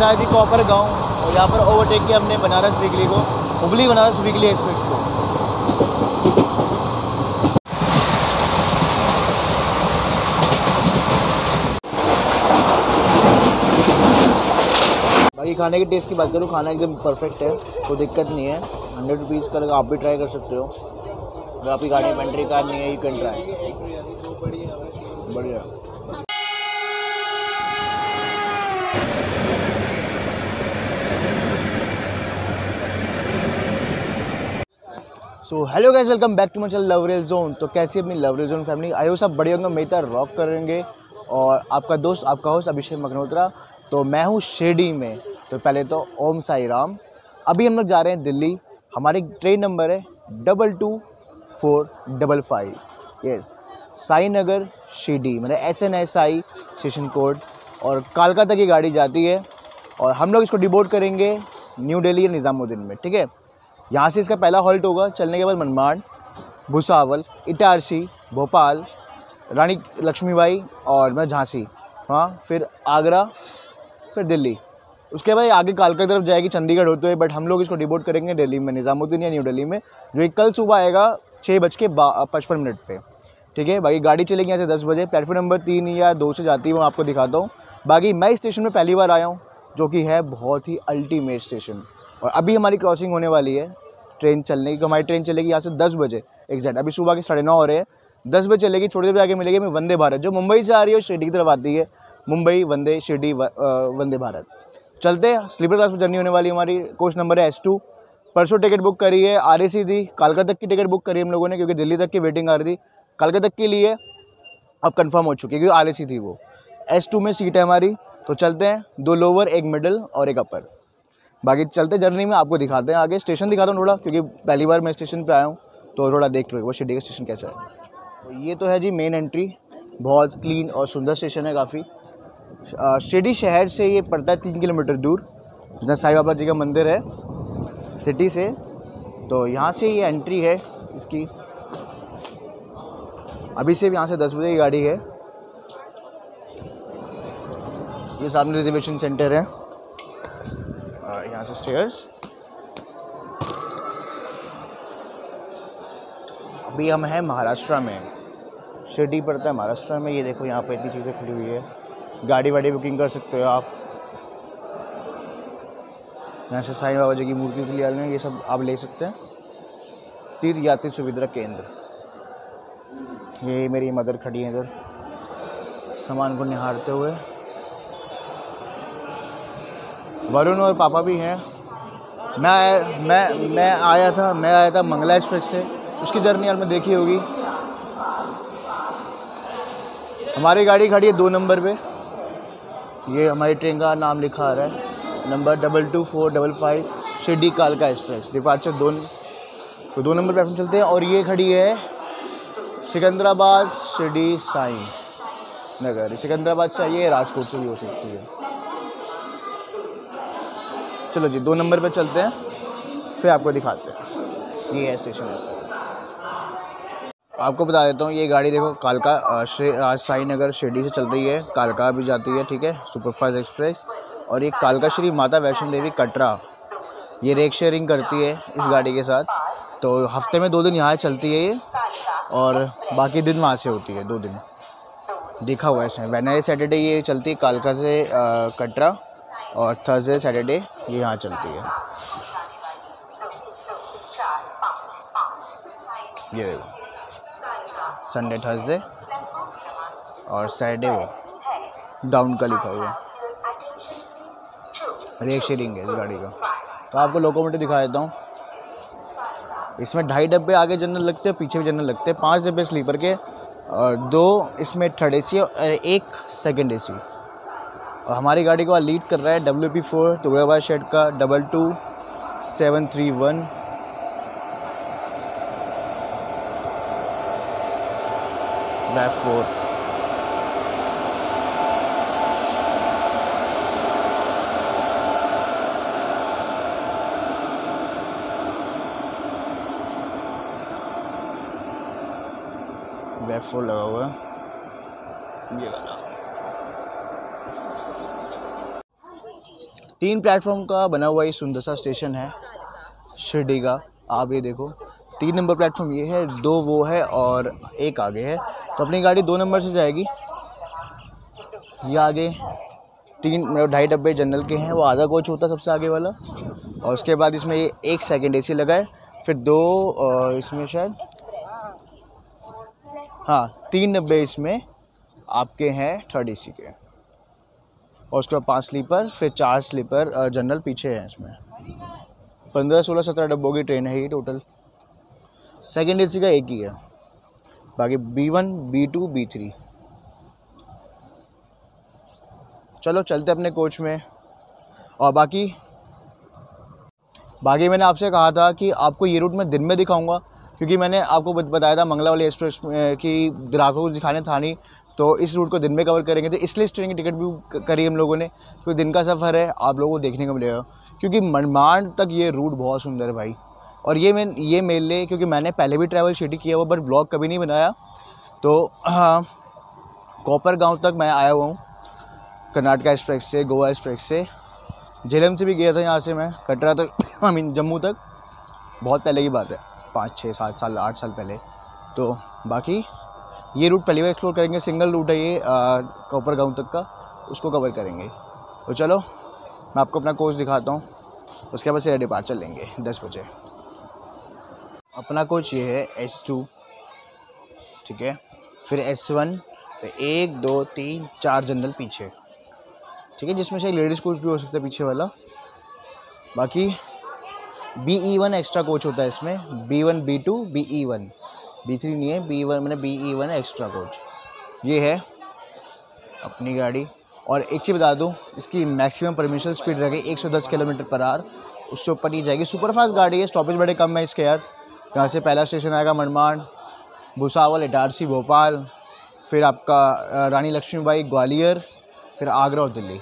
रहा है जी कॉपर गांव, और यहाँ पर ओवरटेक किया हमने बनारस वीकली को, हुबली बनारस वीकली एक्सप्रेस को। बाकी खाने के टेस्ट की बात करूँ, खाना एकदम परफेक्ट है, कोई दिक्कत नहीं है। 100 रुपीज़ का आप भी ट्राई कर सकते हो। अगर आपकी गाड़ी में एंट्री कार्ड नहीं है, यू कैन ट्राई। बढ़िया। So hello guys, welcome back to my channel लवरेल जोन। तो कैसी अपनी लवरेल जोन फैमिली, आई हो सब बढ़िया होंगे, मेरी तरह रॉक करेंगे। और आपका दोस्त, आपका होस्ट अभिषेक मल्होत्रा। तो मैं हूँ शिरडी में। तो पहले तो ओम साई राम। अभी हम लोग जा रहे हैं दिल्ली। हमारी ट्रेन नंबर है 22455। यस, साई नगर शिरडी, मतलब SNSI स्टेशन कोड। और कालका तक ये गाड़ी जाती है, और हम लोग इसको डिबोर्ड करेंगे न्यू दिल्ली या निज़ामुद्दीन में, ठीक है। यहाँ से इसका पहला हॉल्ट होगा, चलने के बाद मनमाड, भुसावल, इटारसी, भोपाल, रानी लक्ष्मीबाई और मैं झांसी, हाँ, फिर आगरा, फिर दिल्ली। उसके बाद आगे कालका की तरफ जाएगी चंडीगढ़ होते हुए। बट हम लोग इसको डिबोर्ड करेंगे दिल्ली में, निज़ामुद्दीन या न्यू दिल्ली में, जो कि कल सुबह आएगा 6:55 पे, ठीक है। बाकी गाड़ी चलेगी यहाँ से 10 बजे। प्लेटफॉर्म नंबर 3 या 2 से जाती है, वो आपको दिखाता हूँ। बाकी मैं इस स्टेशन में पहली बार आया हूँ, जो कि है बहुत ही अल्टीमेट स्टेशन। और अभी हमारी क्रॉसिंग होने वाली है ट्रेन चलने की। हमारी ट्रेन चलेगी यहाँ से 10 बजे एग्जैक्ट। अभी सुबह के 9:30 हो रहे हैं, 10 बजे चलेगी। थोड़ी देर आगे मिलेगी हमें वंदे भारत, जो मुंबई से आ रही है और शिरडी की तरफ आती है। मुंबई वंदे, शिरडी वंदे भारत। चलते हैं, स्लीपर क्लास में जर्नी होने वाली हमारी। कोच नंबर है S2। परसों टिकट बुक करी है, RAC थी, कालका तक की टिकट बुक करी हम लोगों ने, क्योंकि दिल्ली तक की वेटिंग आ रही थी। कालका तक के लिए अब कंफर्म हो चुकी है, क्योंकि RAC थी वो। S2 में सीट है हमारी। तो चलते हैं, 2 लोअर, 1 मिडल और 1 अपर। बाकी चलते जर्नी में आपको दिखाते हैं, आगे स्टेशन दिखाता हूँ थोड़ा, क्योंकि पहली बार मैं स्टेशन पे आया हूँ, तो थोड़ा देख लो वो शिरडी का स्टेशन कैसा है। तो ये तो है जी मेन एंट्री। बहुत क्लीन और सुंदर स्टेशन है काफ़ी। शिरडी शहर से ये पड़ता है 3 किलोमीटर दूर, जहाँ साईं बाबा जी का मंदिर है सिटी से। तो यहाँ से ये एंट्री है इसकी। अभी से यहाँ से 10 बजे की गाड़ी है। ये सामने रिजर्वेशन सेंटर है, यहाँ से स्टेयर्स। अभी हम हैं महाराष्ट्र में, शिरडी पड़ता है महाराष्ट्र में। ये देखो यहाँ पे इतनी चीज़ें खुली हुई है, गाड़ी वाड़ी बुकिंग कर सकते हो आप। यहाँ से साईं बाबा जी की मूर्ति ले लें, ये सब आप ले सकते हैं। तीर्थ यात्री सुविधा केंद्र। ये मेरी मदर खड़ी है इधर सामान को निहारते हुए। वरुण और पापा भी हैं। मैं आया था मंगला एक्सप्रेस से, उसकी जर्नी यार मैं देखी होगी। हमारी गाड़ी खड़ी है 2 नंबर पे। ये हमारी ट्रेन का नाम लिखा आ रहा है, नंबर 22455 शिरडी कालका एक्सप्रेस, डिपार्चर 2। तो 2 नंबर प्लेटफॉर्म चलते हैं। और ये खड़ी है सिकंदराबाद शिरडी साईं नगर। सिकंदराबाद से आइए, राजकोट से भी हो सकती है। चलो जी, 2 नंबर पे चलते हैं, फिर आपको दिखाते हैं। ये है स्टेशन ऐसा। आपको बता देता हूँ, ये गाड़ी देखो कालका साई नगर शिरडी से चल रही है, कालका भी जाती है, ठीक है, सुपरफास्ट एक्सप्रेस। और ये कालका श्री माता वैष्णो देवी कटरा, ये रेक शेयरिंग करती है इस गाड़ी के साथ। तो हफ्ते में 2 दिन यहाँ चलती है ये, और बाकी दिन वहाँ से होती है, 2 दिन देखा हुआ है इसमें। वेडनेसडे सैटरडे ये चलती है कालका से कटरा, और थर्सडे सैटरडे ये यहाँ चलती है। ये देखो, संडे थर्सडे और सैटरडे वो डाउन का लिखा हुआ। रेक शेयरिंग है इस गाड़ी का। तो आपको लोकोमोटिव दिखा देता हूँ। इसमें 2.5 डब्बे आगे जनरल लगते हैं, पीछे भी जनरल लगते हैं। 5 डब्बे स्लीपर के, और 2 इसमें थर्ड AC और 1 सेकंड AC। और हमारी गाड़ी को लीड कर रहा है WP4 तुगड़ाबाद शेड का 22731 WAV4। WAV4 लगा हुआ है ये वाला। 3 प्लेटफॉर्म का बना हुआ ये सुंदर सा स्टेशन है शिरडी का। आप ये देखो 3 नंबर प्लेटफॉर्म ये है, 2 वो है और 1 आगे है। तो अपनी गाड़ी 2 नंबर से जाएगी। ये आगे 3 मतलब 2.5 डब्बे जनरल के हैं, वो आधा कोच होता है सबसे आगे वाला। और उसके बाद इसमें ये 1 सेकंड AC लगा है, फिर 2 इसमें शायद 3 डब्बे इसमें आपके हैं 3rd AC के। और उसके बाद 5 स्लीपर, फिर 4 स्लीपर जनरल पीछे हैं। इसमें 15, 16, 17 डब्बों की ट्रेन है ये टोटल। 2nd AC का एक ही है, बाकी B1, B2, B3। चलो चलते अपने कोच में। और बाकी मैंने आपसे कहा था कि आपको ये रूट मैं दिन में दिखाऊंगा, क्योंकि मैंने आपको बताया था मंगला वाली एक्सप्रेस की ग्राहकों को दिखाने था नहीं, तो इस रूट को दिन में कवर करेंगे। तो इसलिए इस ट्रेन की टिकट भी करी हम लोगों ने, क्योंकि दिन का सफ़र है, आप लोगों को देखने को मिलेगा। क्योंकि मनमाड़ तक ये रूट बहुत सुंदर है भाई। और ये मेरे लिए, क्योंकि मैंने पहले भी ट्रैवल सिटी किया हुआ, बट ब्लॉग कभी नहीं बनाया। तो कोपरगांव तक मैं आया हुआ हूँ कर्नाटका एक्सप्रेस से, गोवा एक्सप्रेस से। झेलम से भी गया था यहाँ से मैं कटरा तक, जम्मू तक। बहुत पहले की बात है, 5, 6, 7 साल 8 साल पहले। तो बाकी ये रूट पहली बार एक्सप्लोर करेंगे। सिंगल रूट है ये कोपरगांव तक का, उसको कवर करेंगे। तो चलो मैं आपको अपना कोच दिखाता हूँ, उसके बाद से डिपार्चर लेंगे 10 बजे। अपना कोच ये है S2, ठीक है। फिर S1, फिर 1, 2, 3, 4 जनरल पीछे, ठीक है, जिसमें से एक लेडीज़ कोच भी हो सकता है पीछे वाला। बाकी BE1 एक्स्ट्रा कोच होता है इसमें, B1, B2, BE1, B3 नहीं है, B1 मैंने BE1 एक्स्ट्रा कोच। ये है अपनी गाड़ी। और एक चीज़ बता दूँ, इसकी मैक्सिमम परमिशन स्पीड रहेगी 110 किलोमीटर/आवर, उससे ऊपर नहीं जाएगी। सुपरफास्ट गाड़ी है, स्टॉपेज बड़े कम है इसके यार। यहाँ से पहला स्टेशन आएगा मनमाड़, भुसावल, इटारसी, भोपाल, फिर आपका रानी लक्ष्मीबाई, ग्वालियर, फिर आगरा और दिल्ली।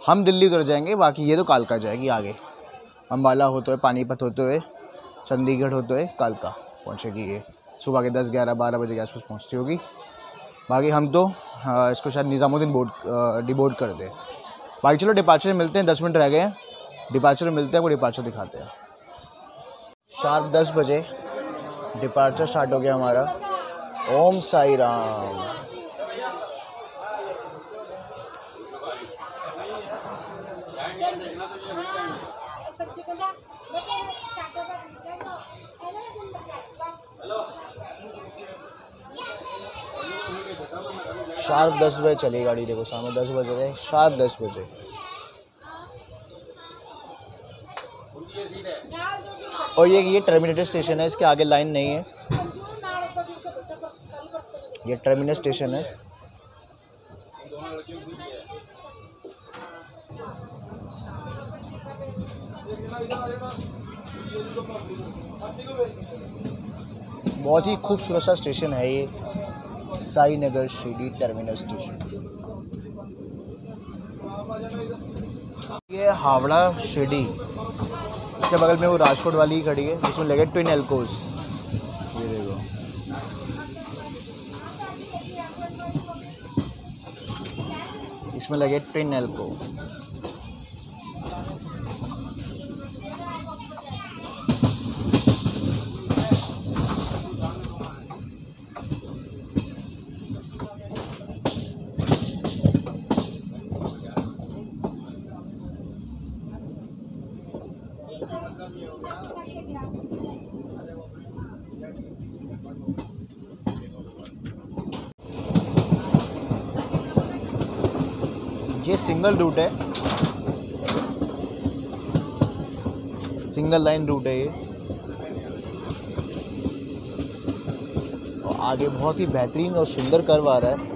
हम दिल्ली उतर जाएंगे, बाकी ये तो कालका जाएगी आगे। अम्बाला होते हुए, पानीपत होते हुए, चंडीगढ़ होते हुए कालका पहुँचेगी। ये सुबह के 10, 11, 12 बजे के आसपास पहुँचती होगी। बाकी हम तो इसको शायद निज़ामुद्दीन डिबोर्ड कर दें। बाकी चलो डिपार्चर में मिलते हैं, 10 मिनट रह गए हैं। डिपार्चर में मिलते हैं, वो डिपार्चर दिखाते हैं। शार्प 10 बजे डिपार्चर स्टार्ट हो गया हमारा। ओम साई राम। शार्प 10 बजे चली गाड़ी। देखो सामने 10 बज रहे, शार्प 10 बजे। और ये टर्मिनेटर स्टेशन है, इसके आगे लाइन नहीं है। ये टर्मिनल स्टेशन है। बहुत ही खूबसूरत सा स्टेशन है ये, साई नगर शिरडी टर्मिनल स्टेशन। ये हावड़ा शिरडी, उसके बगल में वो राजकोट वाली खड़ी है, जिसमें लगे ट्विन एल्कोस। ये देखो, इसमें लगे ट्विन एल्को। ये सिंगल रूट है, सिंगल लाइन रूट है ये। और आगे बहुत ही बेहतरीन और सुंदर कर्व आ रहा है।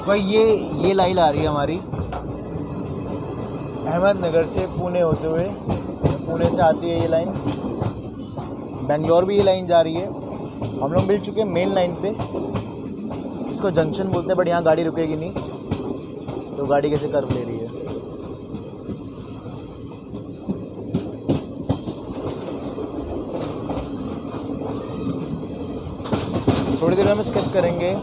भाई ये लाइन आ रही है हमारी अहमदनगर से पुणे होते हुए, पुणे से आती है ये लाइन, बेंगलोर भी ये लाइन जा रही है। हम लोग मिल चुके हैं मेन लाइन पे, इसको जंक्शन बोलते हैं, बट यहाँ गाड़ी रुकेगी नहीं, तो गाड़ी कैसे कर्व ले रही है। थोड़ी देर में हम स्किप करेंगे।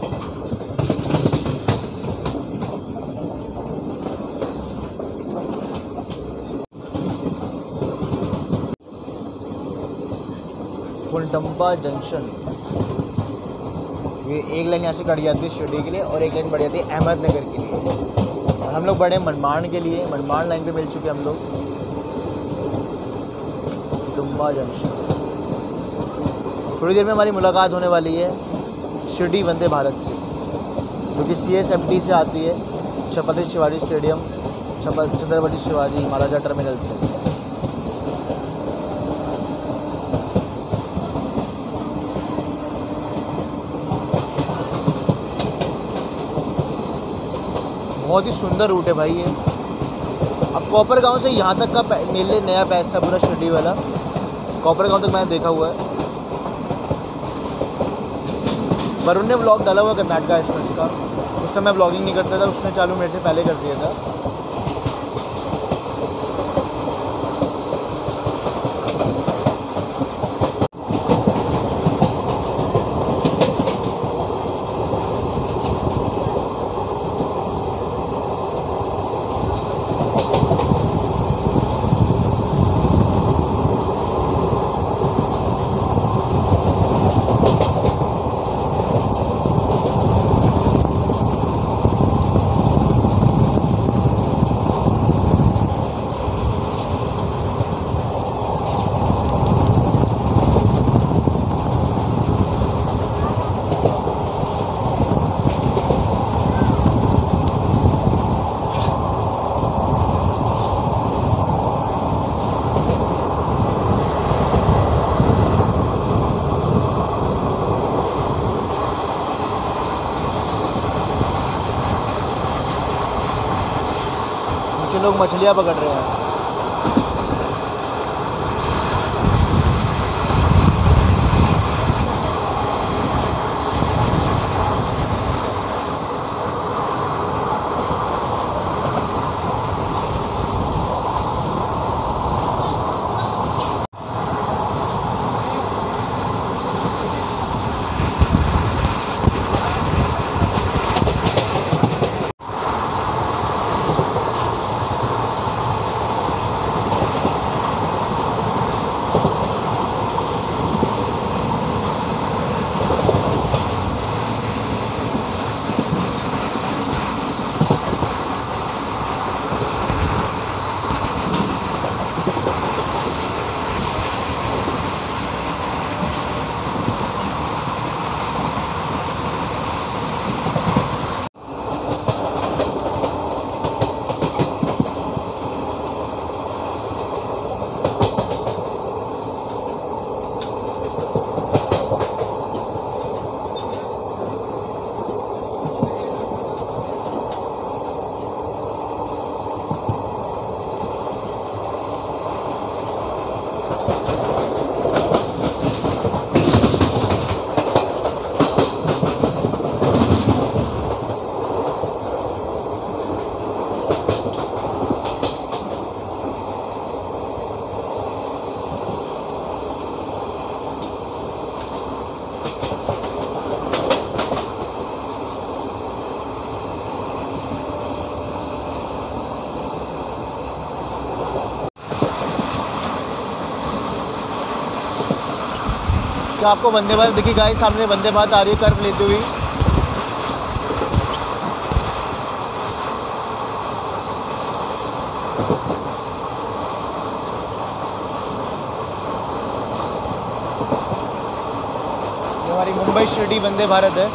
फुलटम्पा जंक्शन, ये एक लाइन यहाँ से कट जाती है शिरडी के लिए और एक लाइन बढ़ जाती है अहमदनगर के लिए। और हम लोग बढ़े मनमाड़ के लिए, मनमाड़ लाइन पे मिल चुके हम लोग। फुलटम्पा जंक्शन, थोड़ी देर में हमारी मुलाकात होने वाली है शिरडी वंदे भारत से, जो कि CSMT से आती है, छत्रपति शिवाजी स्टेडियम, छत्रपति शिवाजी महाराजा टर्मिनल से। बहुत ही सुंदर रूट है भाई ये। अब कॉपर गांव से यहाँ तक का मेरे लिए नया पैसा पूरा शिरडी वाला, कॉपर गांव तक मैंने देखा हुआ है। वरुण ने व्लॉग डाला हुआ कर्नाटका एक्सप्रेस का, उस समय व्लॉगिंग नहीं करता था, उसने चालू मेरे से पहले कर दिया था। लोग मछलियाँ पकड़ रहे हैं। क्या आपको वंदे भारत दिखी गाइस? सामने वंदे भारत आ रही है कर्व लेते हुए। ये हमारी मुंबई शिरडी वंदे भारत है।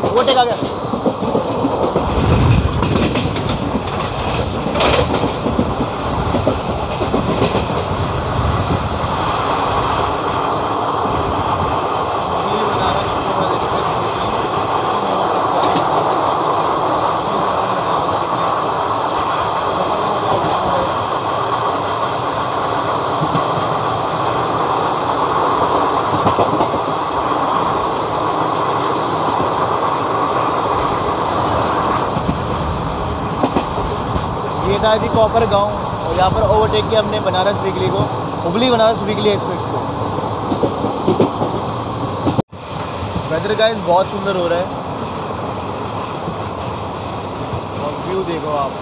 ओवरटेक आ गया। ये था जी कॉपर गांव और यहाँ पर ओवरटेक किया हमने बनारस वीकली को, हुबली बनारस वीकली एक्सप्रेस को। वेदर गाइस बहुत सुंदर हो रहा है और व्यू देखो आप।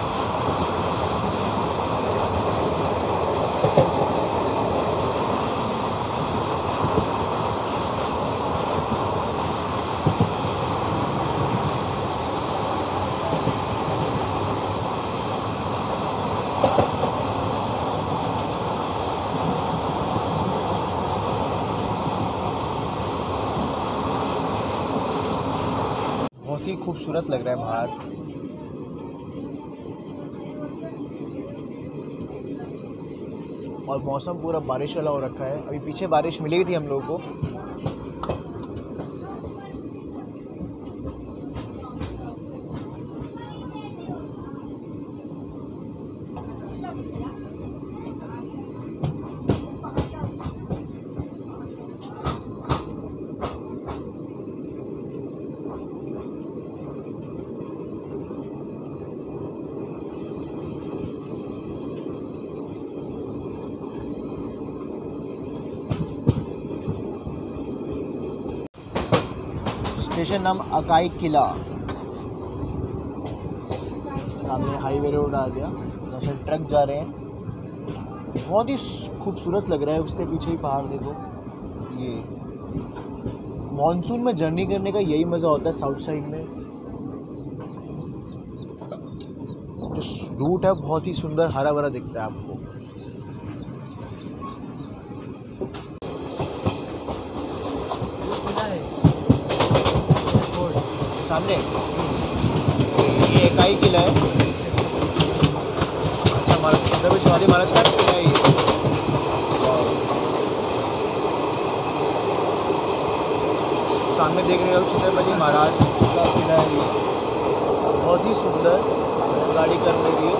बहुत ही खूबसूरत लग रहा है बाहर। और मौसम पूरा बारिश वाला हो रखा है। अभी पीछे बारिश मिली थी हम लोगों को। स्टेशन नाम अकाई किला। सामने हाईवे रोड आ गया, यहाँ से ट्रक जा रहे हैं। बहुत ही खूबसूरत लग रहा है। उसके पीछे ही पहाड़ देखो। ये मॉनसून में जर्नी करने का यही मज़ा होता है साउथ साइड में। जो रूट है बहुत ही सुंदर हरा भरा दिखता है आपको। सामने ये अकाई किला है। अच्छा, हमारा छत्रपति शिवाजी महाराज का किला है ये। सामने देख रहे हो छत्रपति महाराज का किला है ये। बहुत ही सुंदर गाड़ी कर रही है।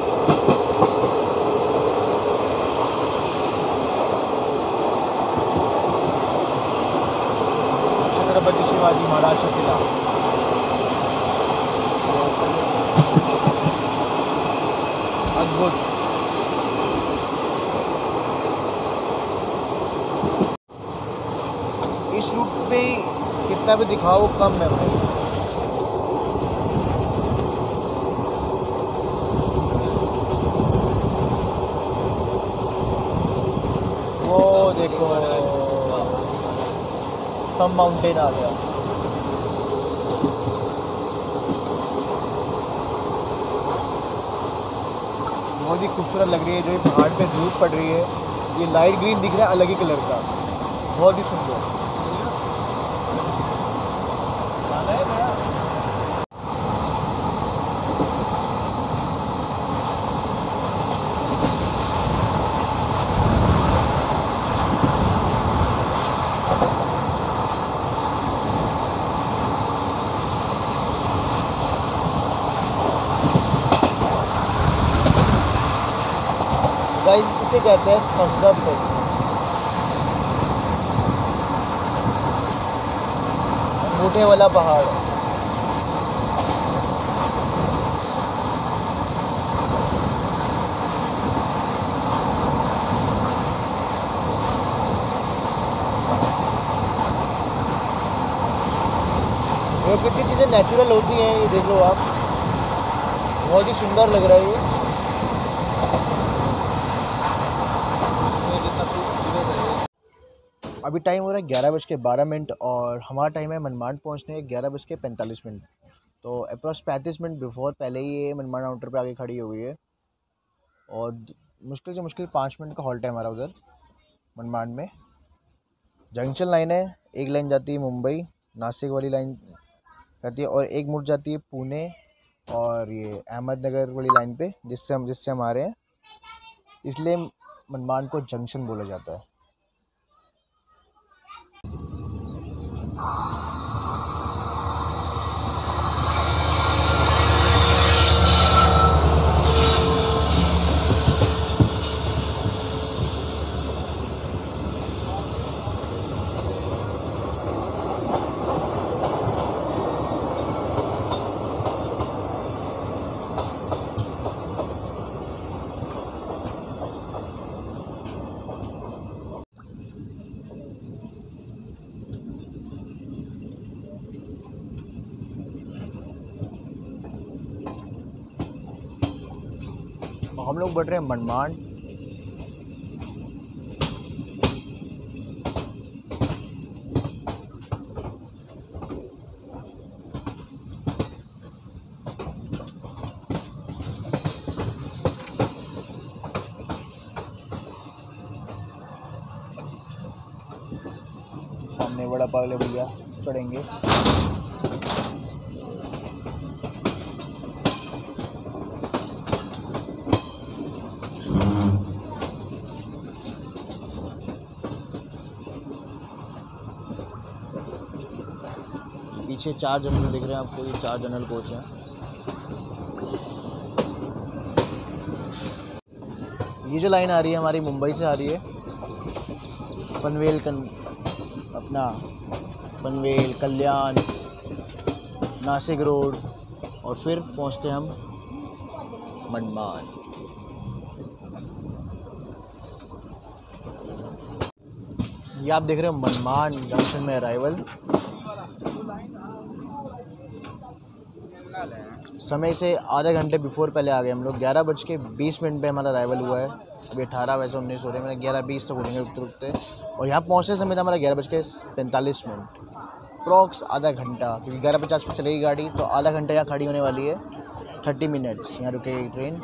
छत्रपति शिवाजी महाराज का किला अद्भुत। इस रूट पे कितना भी दिखाओ कम है भाई। वो देखो थंब माउंटेन आ गया। बहुत ही खूबसूरत लग रही है। जो ये पहाड़ पे धूप पड़ रही है, ये लाइट ग्रीन दिख रहा है अलग ही कलर का, बहुत ही सुंदर। गाइस इसे कहते हैं थम्स अप टेक्निक। अंगूठे वाला पहाड़। ये कितनी चीज़ें नेचुरल होती हैं, ये देख लो आप, बहुत ही सुंदर लग रहा है ये। अभी टाइम हो रहा है 11:12 और हमारा टाइम है मनमाड पहुंचने 11:45। तो अप्रॉक्स 35 मिनट बिफोर पहले ही ये मनमाड काउंटर पे आके खड़ी हुई है और मुश्किल से मुश्किल 5 मिनट का हॉल्ट है हमारा उधर मनमाड में। जंक्शन लाइन है, एक लाइन जाती है मुंबई नासिक वाली लाइन जाती है और एक मुड़ जाती है पुणे और ये अहमदनगर वाली लाइन पे जिससे हम आ रहे हैं, इसलिए मनमाड को जंक्शन बोला जाता है। हम लोग बढ़ रहे हैं मनमाड। सामने बड़ा पागले भैया चढ़ेंगे। पीछे 4 जनरल दिख रहे हैं आपको, ये 4 जनरल कोच हैं। ये जो लाइन आ रही है हमारी मुंबई से आ रही है, पनवेल कल्याण नासिक रोड और फिर पहुंचते हम मनमाड। ये आप देख रहे हो मनमाड जंक्शन में अराइवल। समय से आधे घंटे बिफोर पहले आ गए हम लोग। 11:20 पे हमारा अराइवल हुआ है। अभी 18 वैसे 19 हो रहे हैं, मैंने 11:20 तक उड़ेंगे रुकते रुकते। और यहाँ पहुँचने समय था हमारा 11:45। अप्रॉक्स आधा घंटा, क्योंकि 11:50 पर चलेगी गाड़ी तो आधा घंटा यहाँ खड़ी होने वाली है। 30 मिनट्स यहाँ रुकेगी ट्रेन।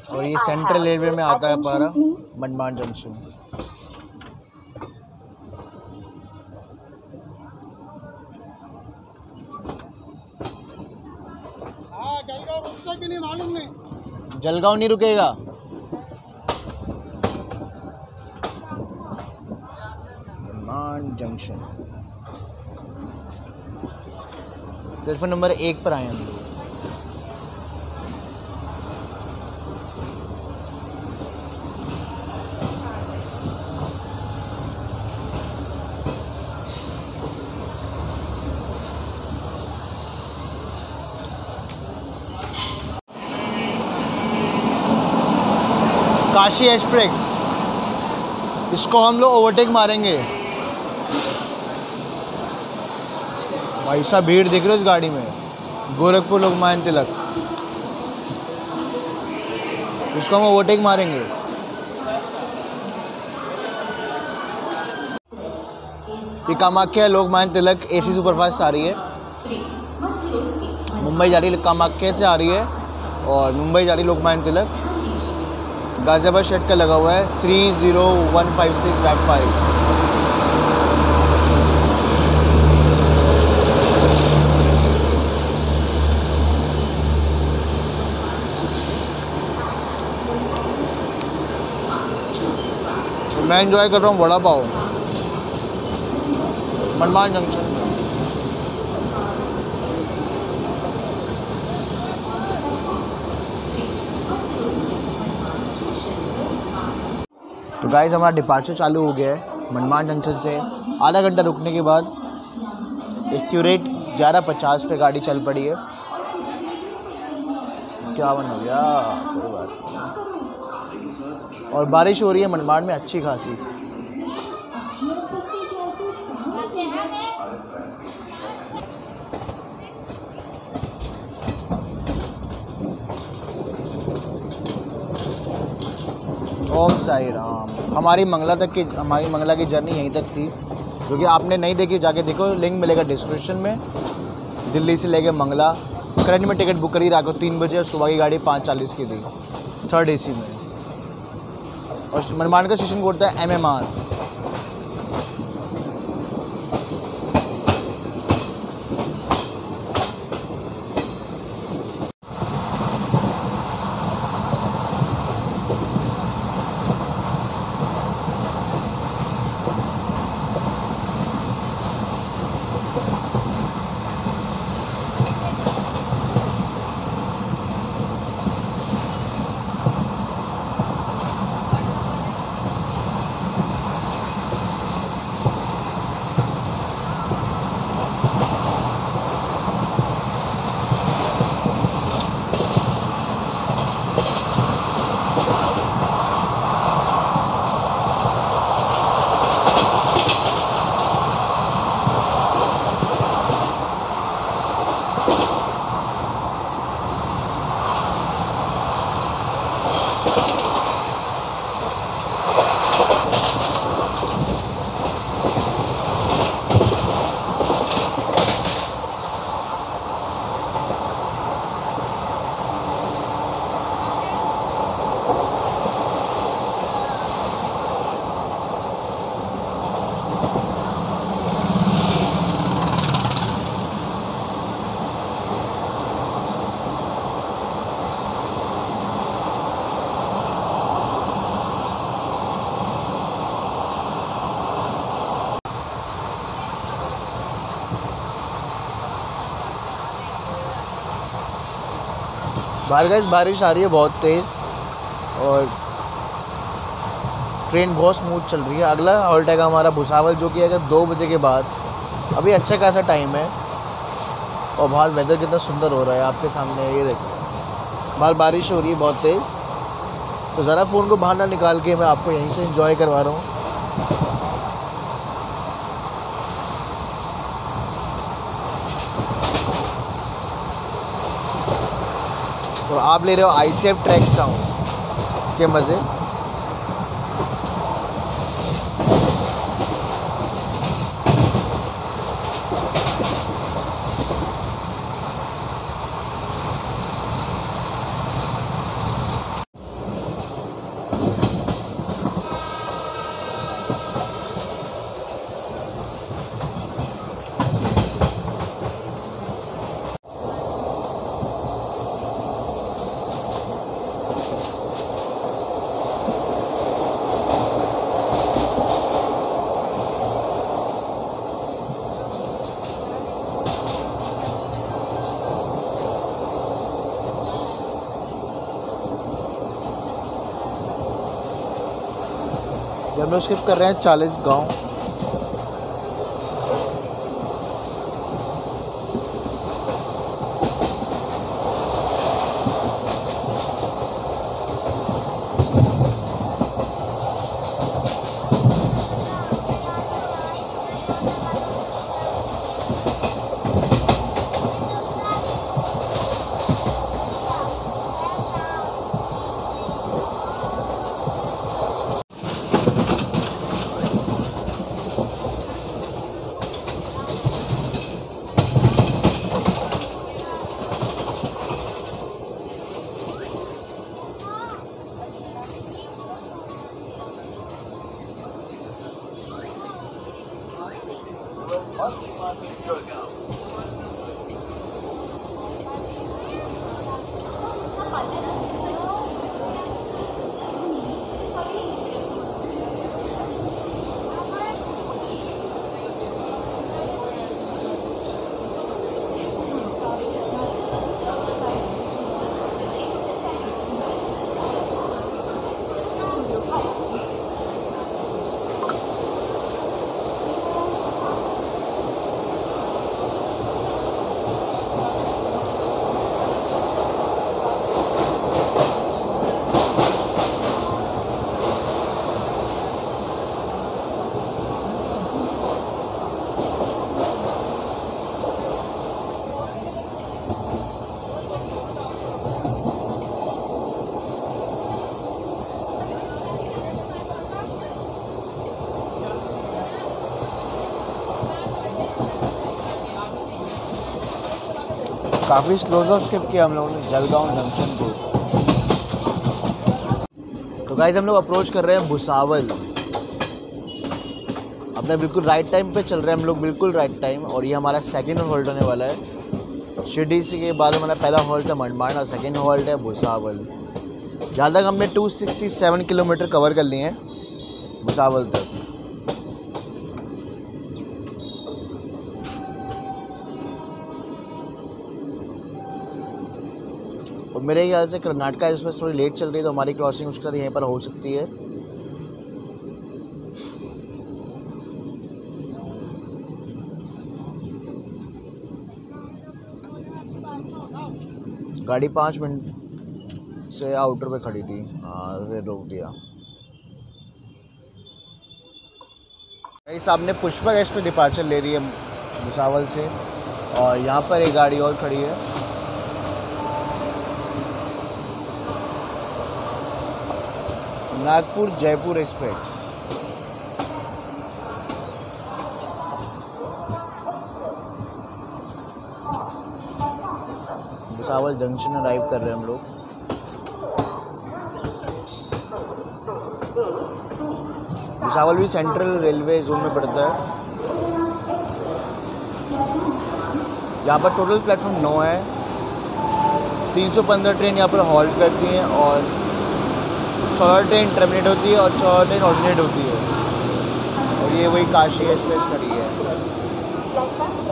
और ये सेंट्रल रेलवे में आता है हमारा मनमाड जंक्शन। जलगांव नहीं रुकेगा। मनमाड जंक्शन प्लेटफॉर्म नंबर 1 पर आए हम लोग। काशी एक्सप्रेस, इसको हम लोग ओवरटेक मारेंगे। भाई साहब भीड़ देख रहे हो इस गाड़ी में, गोरखपुर लोकमान्य तिलक, इसको हम ओवरटेक मारेंगे। ये कामाख्या लोकमान्य तिलक AC सुपरफास्ट आ रही है। मुंबई जा रही है कामाख्या से आ रही है और मुंबई जा रही लोकमान्य तिलक। गाजियाबाद शेड का लगा हुआ है 30156 वैब 5। मैं एंजॉय कर रहा हूँ वड़ा पाव मनमान जंक्शन में। तो गाइस हमारा डिपार्चर चालू हो गया है मनमान जंक्शन से। आधा घंटा रुकने के बाद एक्यूरेट 11:50 पे गाड़ी चल पड़ी है। क्या बन हो गया, कोई बात नहीं। और बारिश हो रही है मनमान में अच्छी खासी। ओम साई राम। हमारी मंगला की जर्नी यहीं तक थी, क्योंकि आपने नहीं देखी जाके देखो, लिंक मिलेगा डिस्क्रिप्शन में। दिल्ली से लेके मंगला करंट में टिकट बुक करी रात को 3 बजे और सुबह की गाड़ी 5:40 की थी 3rd AC में। और मनमान का स्टेशन कोड था MMR। बाहर गाइस बारिश आ रही है बहुत तेज़ और ट्रेन बहुत स्मूथ चल रही है। अगला हॉल्ट है हमारा भुसावल, जो कि अगर 2 बजे के बाद। अभी अच्छा खासा टाइम है और बाहर वेदर कितना सुंदर हो रहा है आपके सामने, ये देखो। बाहर बारिश हो रही है बहुत तेज़, तो ज़रा फ़ोन को बाहर ना निकाल के मैं आपको यहीं से एंजॉय करवा रहा हूँ। और आप ले रहे हो ICF ट्रैक साउंड के मज़े। हम लोग स्किप कर रहे हैं 40 गांव। काफ़ी स्लो स्किप किया हम लोगों ने जलगांव जंक्शन को। तो गाइस हम लोग अप्रोच कर रहे हैं भुसावल। अपने बिल्कुल राइट टाइम पे चल रहे हैं हम लोग, बिल्कुल राइट टाइम। और ये हमारा सेकंड हॉल्ट होने वाला है। शिरडी से के बाद हमारा पहला हॉल्ट है मनमाड़ और सेकंड हॉल्ट है भुसावल। जहाँ तक हमने 267 किलोमीटर कवर कर लिए हैं भुसावल तक। और मेरे ख्याल से कर्नाटका एक्सप्रेस थोड़ी लेट चल रही है, तो हमारी क्रॉसिंग उसके साथ यहीं पर हो सकती है। गाड़ी 5 मिनट से आउटर पे खड़ी थी, हाँ फिर रोक दिया। भाई साहब ने पुष्पक एक्सप्रेस डिपार्चर ले रही है भुसावल से, और यहाँ पर एक गाड़ी और खड़ी है। Nagpur Jaipur express. Bhusawal junction arrive कर रहे हैं हम लोग। भुसावल भी सेंट्रल रेलवे जोन में पड़ता है। यहाँ पर टोटल प्लेटफॉर्म 9 है। 315 ट्रेन यहाँ पर हॉल्ट करती हैं और 14 ट्रेन टर्मिनेट होती है और 14 ट्रेन ऑरिजिनेट होती है। और ये वही काशी एक्सप्रेस खड़ी है।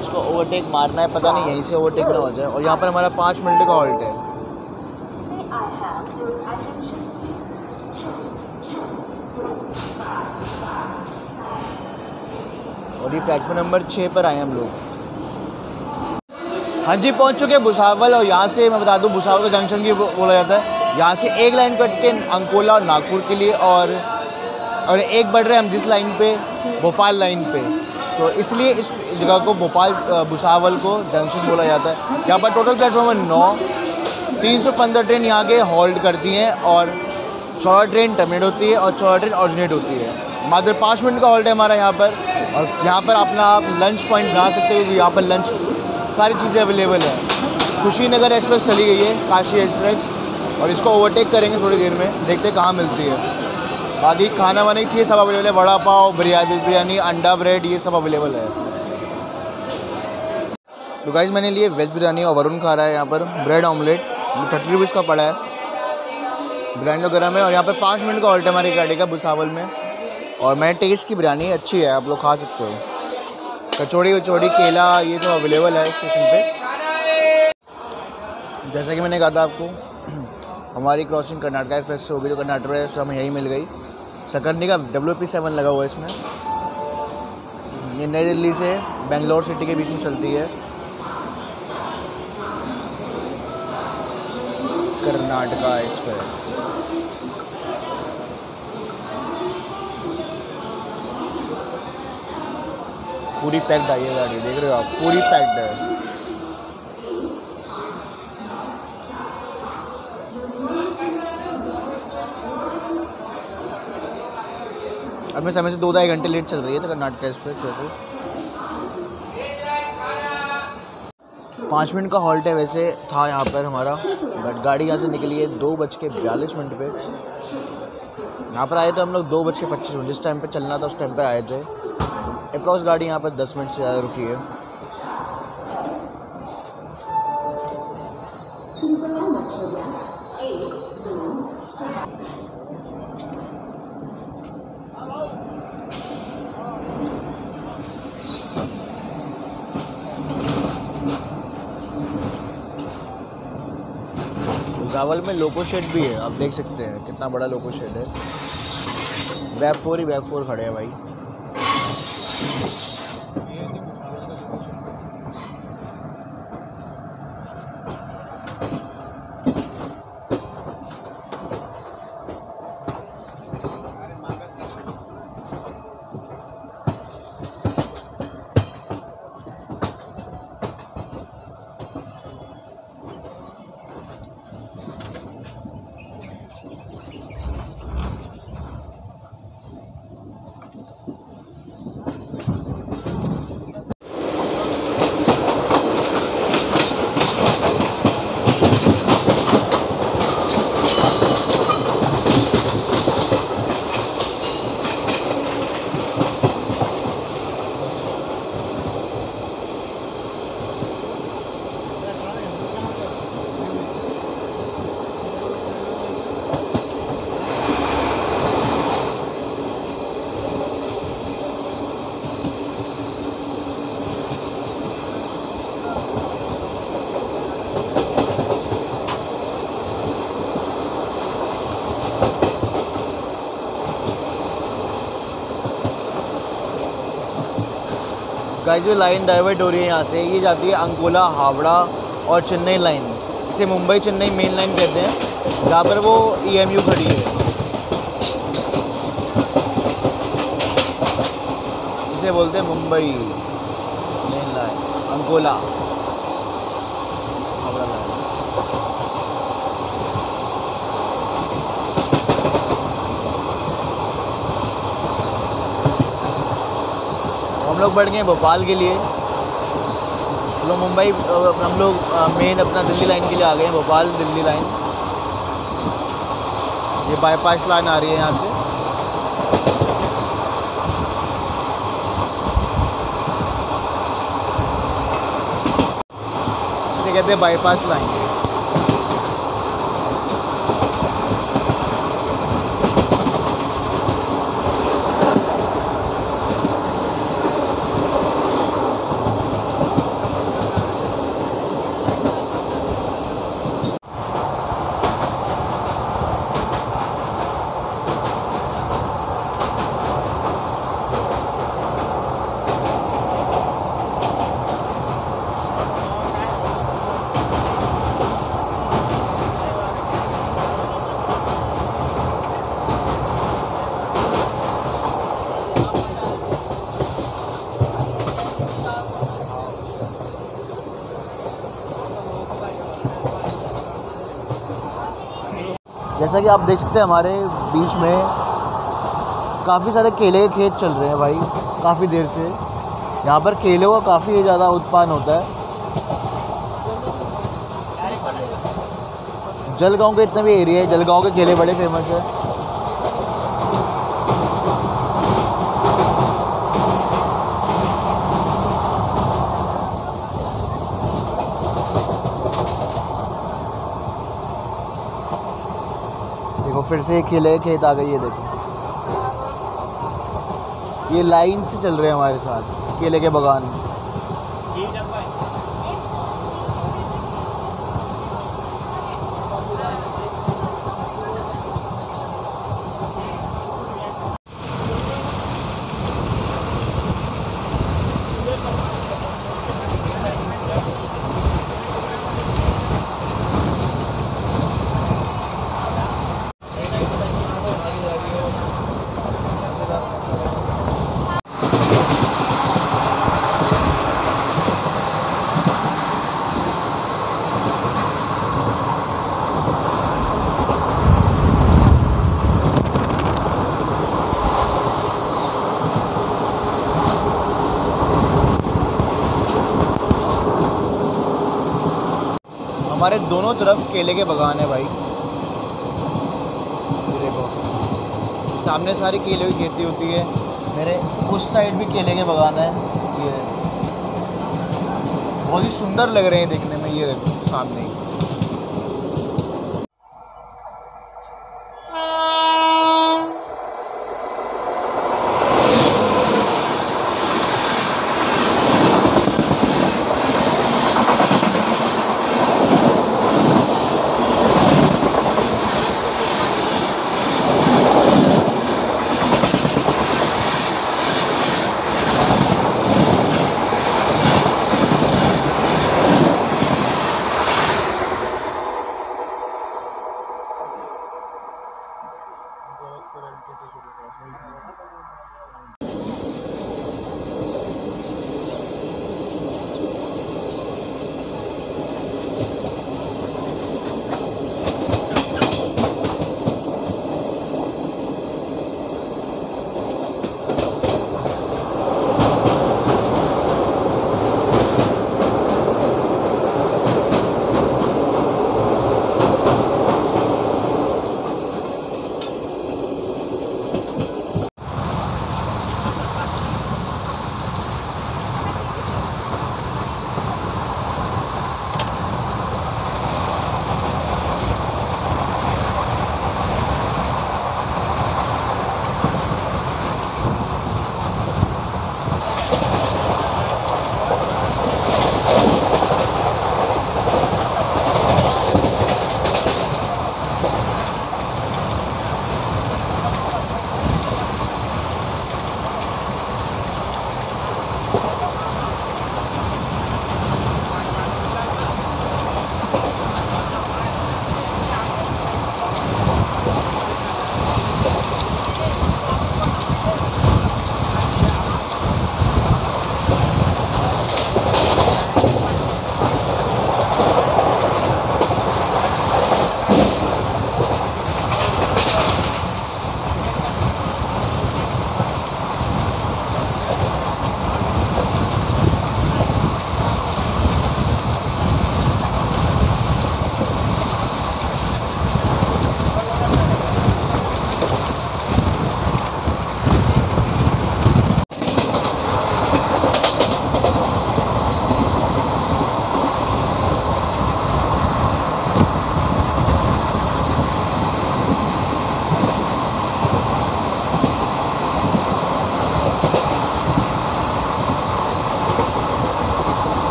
इसको ओवरटेक मारना है, पता नहीं यहीं से ओवरटेक ना हो जाए। और यहाँ पर हमारा 5 मिनट का हॉल्ट है। और ये प्लेटफॉर्म नंबर 6 पर आए हम लोग। हाँ जी, पहुँच चुके हैं भुसावल। और यहाँ से मैं बता दूँ, भुसावल का जंक्शन भी बोला जाता है। यहाँ से एक लाइन कटते हैं अंकोला और नागपुर के लिए, और एक बढ़ रहे हैं हम जिस लाइन पे, भोपाल लाइन पे। तो इसलिए इस जगह को भुसावल को जंक्शन बोला जाता है। यहाँ पर टोटल प्लेटफॉर्म है 9। 315 ट्रेन यहाँ के हॉल्ट करती हैं और 14 ट्रेन टर्मिनेट होती है और 14 ट्रेन ऑरिजिनेट होती है। मात्र 5 मिनट का हॉल्ट है हमारा यहाँ पर। और यहाँ पर अपना आप लंच पॉइंट बना सकते हो, क्योंकि यहाँ पर लंच सारी चीज़ें अवेलेबल है। कुशीनगर एक्सप्रेस चली गई है, काशी एक्सप्रेस, और इसको ओवरटेक करेंगे थोड़ी देर में, देखते हैं कहाँ मिलती है। बाकी खाना वाने की चीज़ सब अवेलेबल है। वड़ा पाव, बिरयानी, अंडा ब्रेड, ये सब अवेलेबल है। तो गाइस मैंने लिए वेज बिरयानी और वरुण खा रहा है यहाँ पर ब्रेड ऑमलेट। 30 रुपीज़ का पड़ा है। बिरयानी तो गर्म है। और यहाँ पर 5 मिनट का हॉल्ट है हमारी गाड़ी का भुसावल में। और मैंने टेस्ट की बिरयानी अच्छी है, आप लोग खा सकते हो। कचौड़ी वचौड़ी, केला, ये सब अवेलेबल है स्टेशन पे। जैसा कि मैंने कहा था आपको, हमारी क्रॉसिंग कर्नाटका एक्सप्रेस से होगी, तो कर्नाटका एक्सप्रेस हमें यहीं मिल गई। सकरनी का WP7 लगा हुआ है इसमें। ये नई दिल्ली से बेंगलोर सिटी के बीच में चलती है। कर्नाटका एक्सप्रेस। पूरी पैक्ड आई है गाड़ी, देख रहे हो आप, पूरी पैक्ड है। अब मैं समय से 2-2.5 घंटे लेट चल रही है तो कर्नाटका एक्सप्रेस। वैसे 5 मिनट का हॉल्ट है वैसे था यहाँ पर हमारा, बट गाड़ी यहाँ से निकली है 2:42 पे। यहाँ पर आए थे हम लोग 2:25 जिस टाइम पे चलना था उस टाइम पे आए थे। अप्रॉक्स गाड़ी यहाँ पर 10 मिनट से ज़्यादा रुकी है। भुसावल में लोको शेड भी है, आप देख सकते हैं कितना बड़ा लोको शेड है। वेब 4 खड़े हैं भाई। गाइस जो लाइन डाइवर्ट हो रही है यहाँ से, ये जाती है अंकोला, हावड़ा और चेन्नई लाइन। इसे मुंबई चेन्नई मेन लाइन कहते हैं, जहाँ पर वो EMU खड़ी है। इसे बोलते हैं Mumbai main line, Ankola, Howrah line. हम लोग बढ़ गए भोपाल के लिए। हम लोग मुंबई, हम लोग मेन अपना दिल्ली लाइन के लिए आ गए हैं, भोपाल दिल्ली लाइन। ये बाईपास लाइन आ रही है यहाँ से। इसे कहते हैं बाईपास लाइन। जैसा कि आप देख सकते हैं हमारे बीच में काफ़ी सारे केले के खेत चल रहे हैं भाई, काफ़ी देर से। यहाँ पर केलों का काफ़ी ज़्यादा उत्पादन होता है। जलगांव के इतना भी एरिया है, जलगांव के केले बड़े फेमस है। देखो फिर से केले के खेत आ गई है, देखो ये लाइन से चल रहे हैं हमारे साथ केले के बागान। हमारे दोनों तरफ केले के बागान है भाई, ये देखो। सामने सारी केले की खेती होती है, मेरे उस साइड भी केले के बागान है। ये बहुत ही सुंदर लग रहे हैं देखने में, ये देखो सामने ही।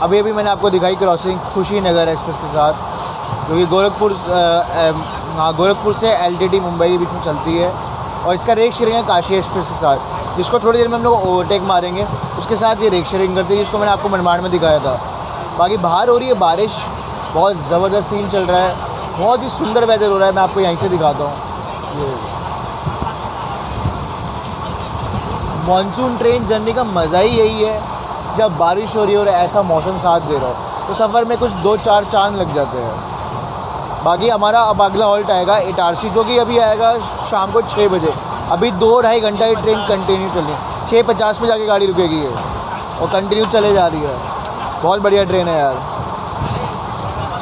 अभी मैंने आपको दिखाई क्रॉसिंग खुशी नगर एक्सप्रेस के साथ, जो कि गोरखपुर से LTT मुंबई के बीच में चलती है, और इसका रेक शेयरिंग है काशी एक्सप्रेस के साथ, जिसको थोड़ी देर में हम लोग ओवरटेक मारेंगे। उसके साथ ये रेक शेयरिंग करती है, जिसको मैंने आपको मनमाड़ में दिखाया था। बाकी बाहर हो रही है बारिश, बहुत ज़बरदस्त सीन चल रहा है, बहुत ही सुंदर वेदर हो रहा है। मैं आपको यहीं से दिखाता हूँ। ये मानसून ट्रेन जर्नी का मज़ा ही यही है, जब बारिश हो रही है और ऐसा मौसम साथ दे रहा हो तो सफ़र में कुछ 2-4 चांद लग जाते हैं। बाकी हमारा अब अगला हॉल्ट आएगा इटारसी, जो कि अभी आएगा शाम को 6 बजे। अभी 2-2.5 घंटा ये ट्रेन कंटिन्यू चल रही है, 6:50 में जाके गाड़ी रुकेगी है और कंटिन्यू चले जा रही है। बहुत बढ़िया ट्रेन है यार।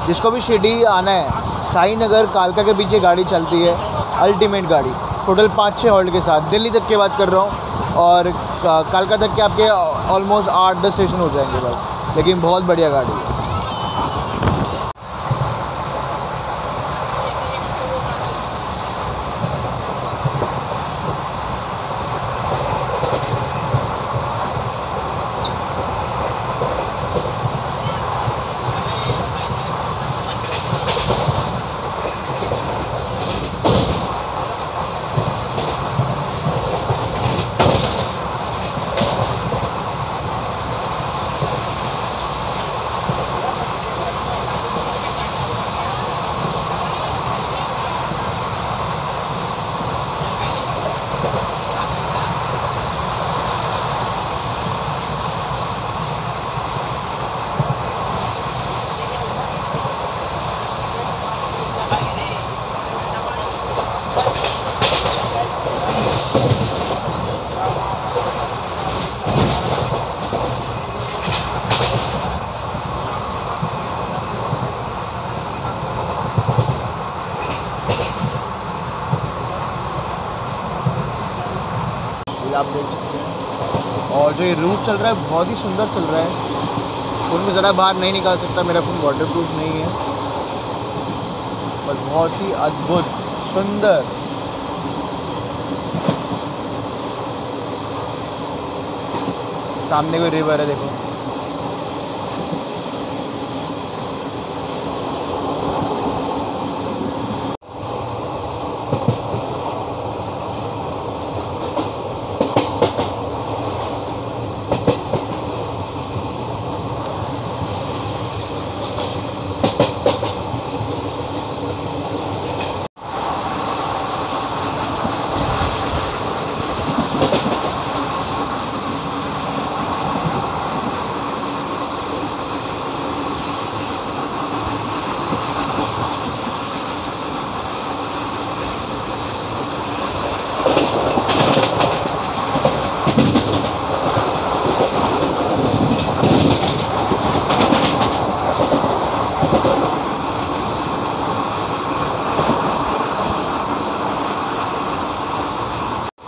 जिसको भी शिरडी आना है, साई नगर कालका के बीच ये गाड़ी चलती है, अल्टीमेट गाड़ी। टोटल 5-6 हॉल्ट के साथ, दिल्ली तक की बात कर रहा हूँ, और कालका तक के आपके ऑलमोस्ट 8-10 स्टेशन हो जाएंगे बस, लेकिन बहुत बढ़िया गाड़ी है। आप देख सकते हैं, और जो ये रूट चल रहा है बहुत ही सुंदर चल रहा है। फ़ोन में ज़रा बाहर नहीं निकाल सकता, मेरा फ़ोन वाटरप्रूफ नहीं है, पर बहुत ही अद्भुत सुंदर। सामने कोई रिवर है, देखो।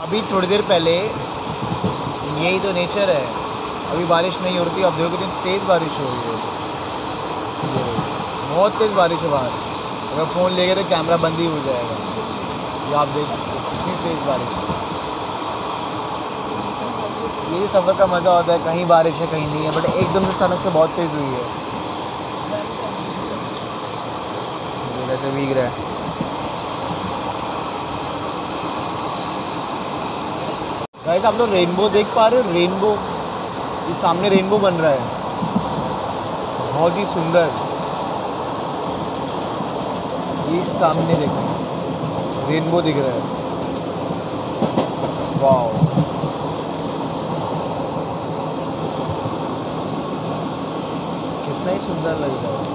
अभी थोड़ी देर पहले, यही तो नेचर है, अभी बारिश नहीं हो रही थी, अब देखो कितनी तेज़ बारिश हो रही है। बहुत तेज़ बारिश है बाहर, अगर फ़ोन ले गए तो कैमरा बंद ही हो जाएगा। ये आप देख सकते हो कितनी तेज़ बारिश है। ये सफ़र का मज़ा होता है, कहीं बारिश है कहीं नहीं है, बट एकदम से अचानक से बहुत तेज़ हुई है, वैसे भीग रहा है। गाइस आप लोग रेनबो देख पा रहे हो? रेनबो, ये सामने रेनबो बन रहा है, बहुत ही सुंदर। ये सामने देखो रेनबो दिख रहा है, वाओ। कितना ही सुंदर लग रहा है।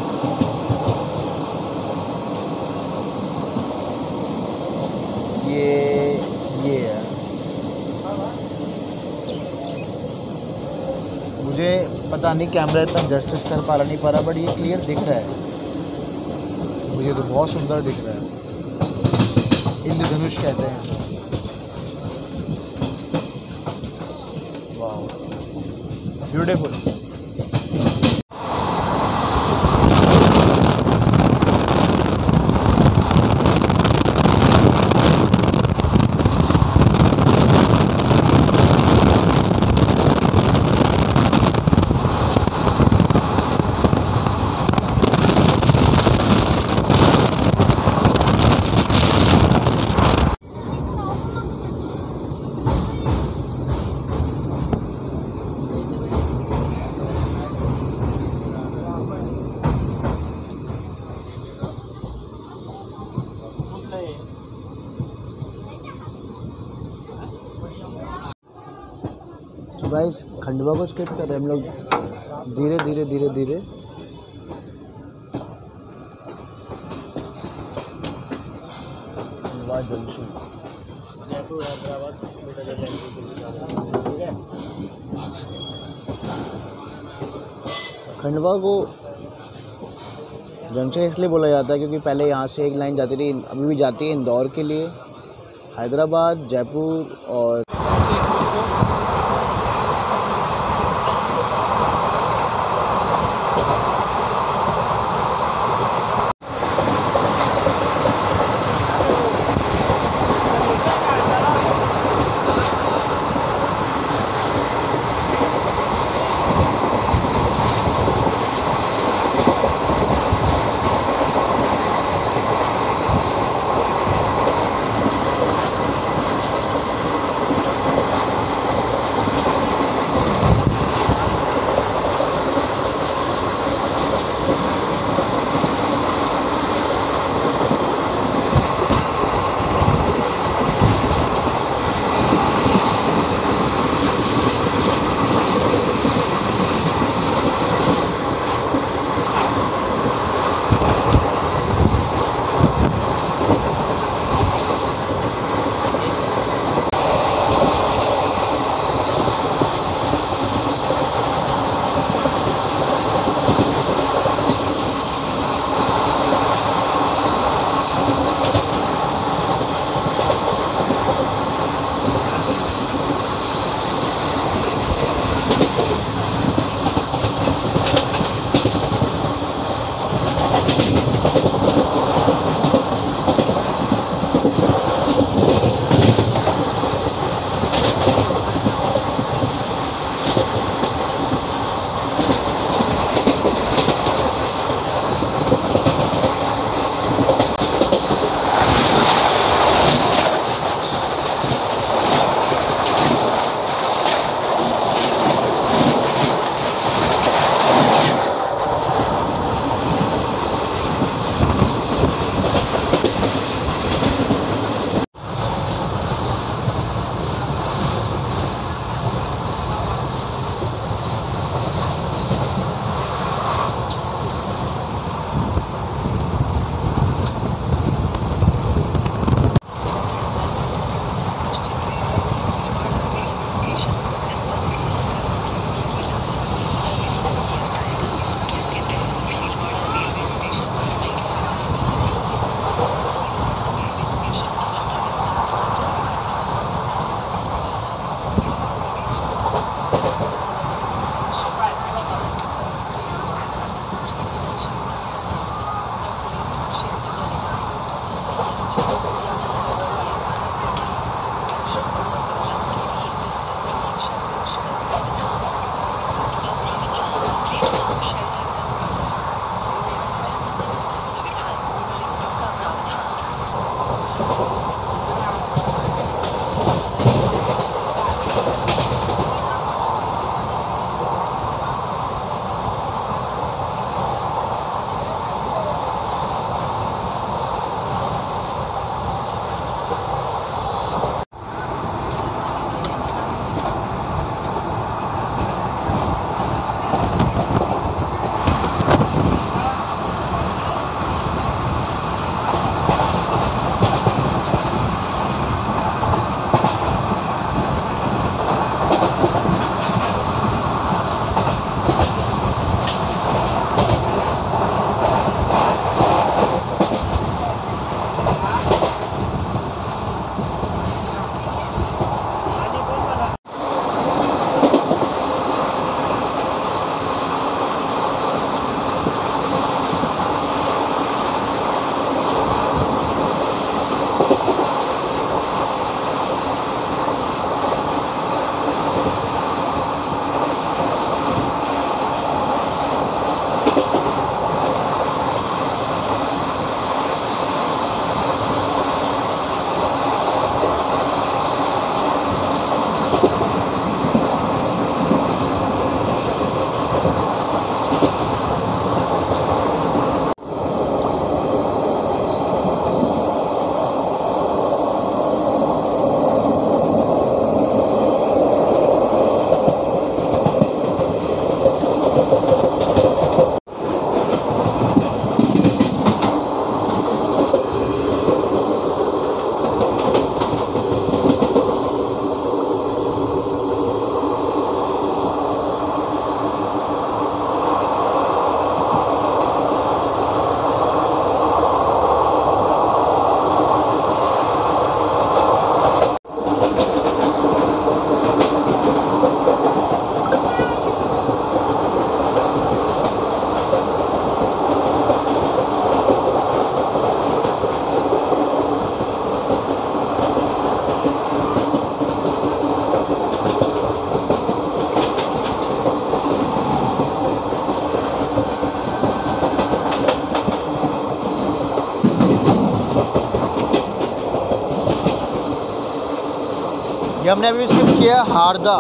ये है, मुझे पता नहीं कैमरा इतना जस्टिस कर पा रहा नहीं पा रहा, बट ये क्लियर दिख रहा है, मुझे तो बहुत सुंदर दिख रहा है। इंद्रधनुष कहते हैं इसे, वाह ब्यूटीफुल। गाइस खंडवा को स्किप कर रहे हैं हम लोग धीरे धीरे धीरे धीरे। खंडवा जंक्शन जयपुर हैदराबाद ठीक है। खंडवा को जंक्शन इसलिए बोला जाता है क्योंकि पहले यहाँ से एक लाइन जाती थी, अभी भी जाती है इंदौर के लिए, हैदराबाद, जयपुर और ये हमने अभी स्किप किया हारदा।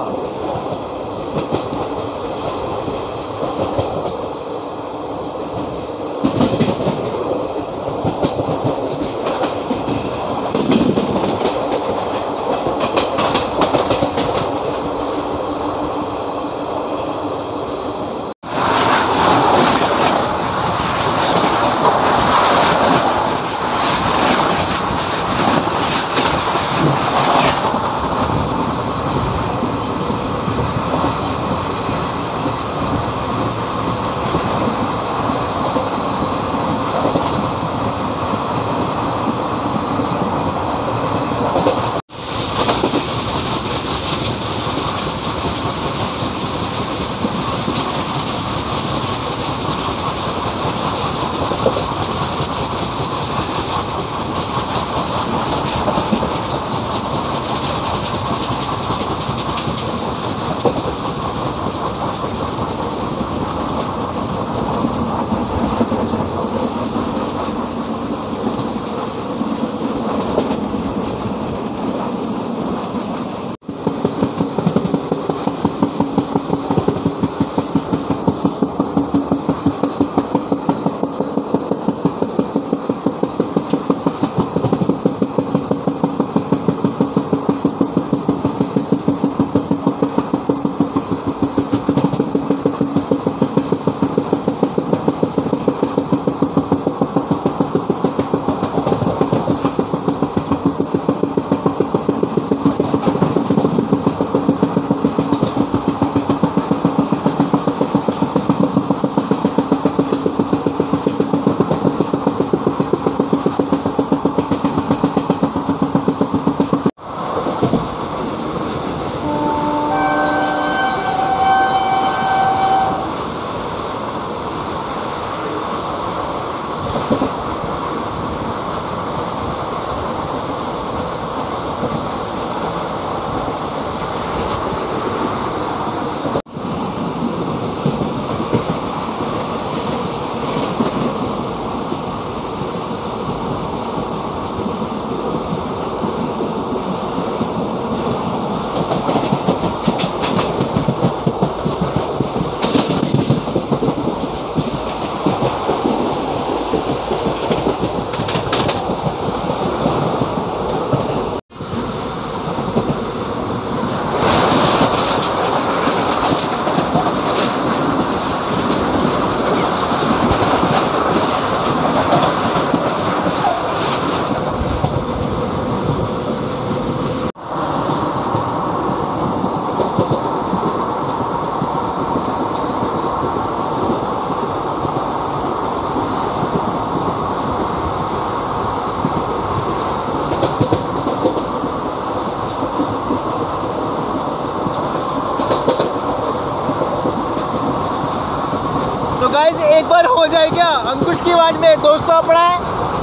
गाइस एक बार हो जाए क्या अंकुश की आवाज़ में दोस्तों अपना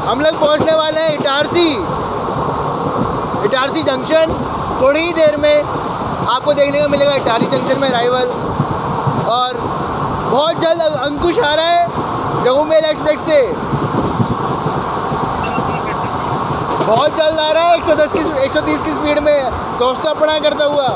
हम लोग पहुंचने वाले हैं इटारसी जंक्शन। थोड़ी ही देर में आपको देखने को मिलेगा इटारसी जंक्शन में अराइवल, और बहुत जल्द अंकुश आ रहा है जम्मू मेल एक्सप्रेस से, बहुत जल्द आ रहा है 130 की स्पीड में दोस्तों अपना करता हुआ।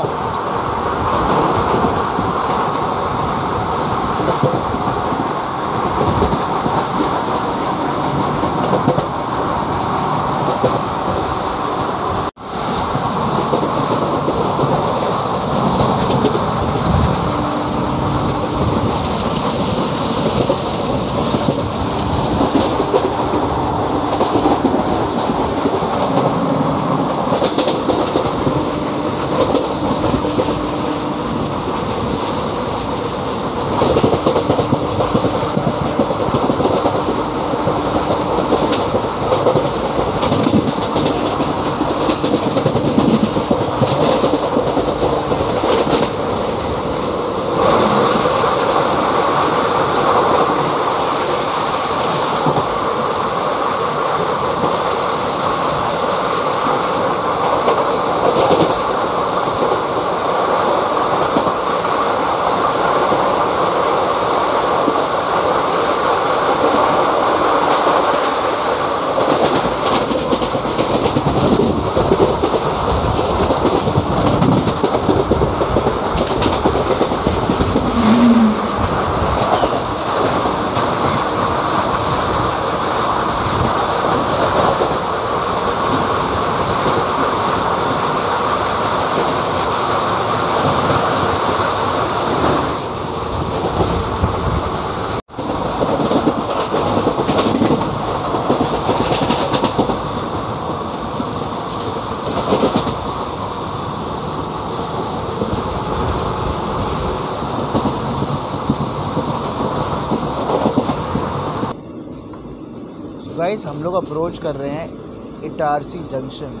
गाइस हम लोग अप्रोच कर रहे हैं इटारसी जंक्शन,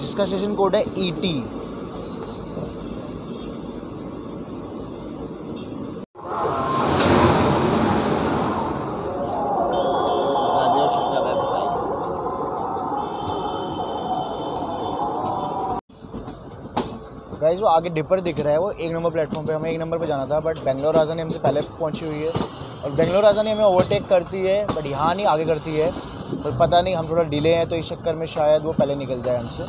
जिसका स्टेशन कोड है ET। गाइस वो आगे डिपर दिख रहा है, वो 1 नंबर प्लेटफॉर्म पे, हमें 1 नंबर पे जाना था, बट बेंगलोर राजधानी हमसे पहले पहुंची हुई है और बेंगलोर राजधानी हमें ओवरटेक करती है, बट यहाँ नहीं आगे करती है। पर पता नहीं, हम थोड़ा डिले हैं तो इस चक्कर में शायद वो पहले निकल जाए हमसे,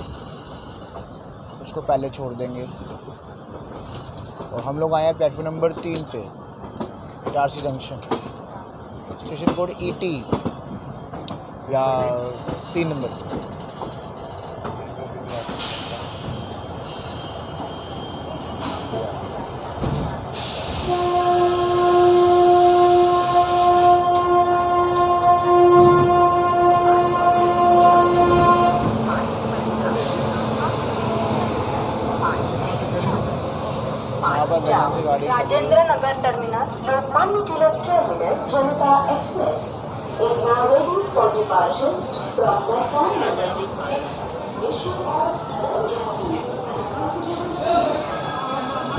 उसको पहले छोड़ देंगे। और हम लोग आए हैं प्लेटफॉर्म नंबर 3 पे, Itarsi junction, station code ET या 3 number. Rajendra Nagar terminus, Lokmanya Tilak terminus, Janata express is now ready for departure from platform number 6.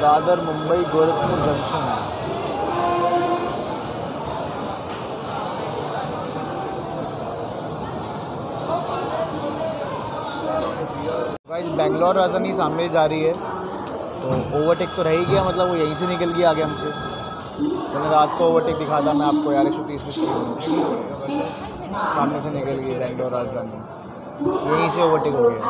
Dadar Mumbai Gorakhpur junction. Guys Bangalore राजधानी सामने जा रही है, तो ओवरटेक तो रह ही गया, मतलब वो यहीं से निकल गया आगे हमसे। मैंने रात को ओवरटेक दिखा था मैं आपको यार, 130 की स्पीड में सामने से निकल गई बेंगलोर राजधानी, यहीं से ओवरटेक हो गया।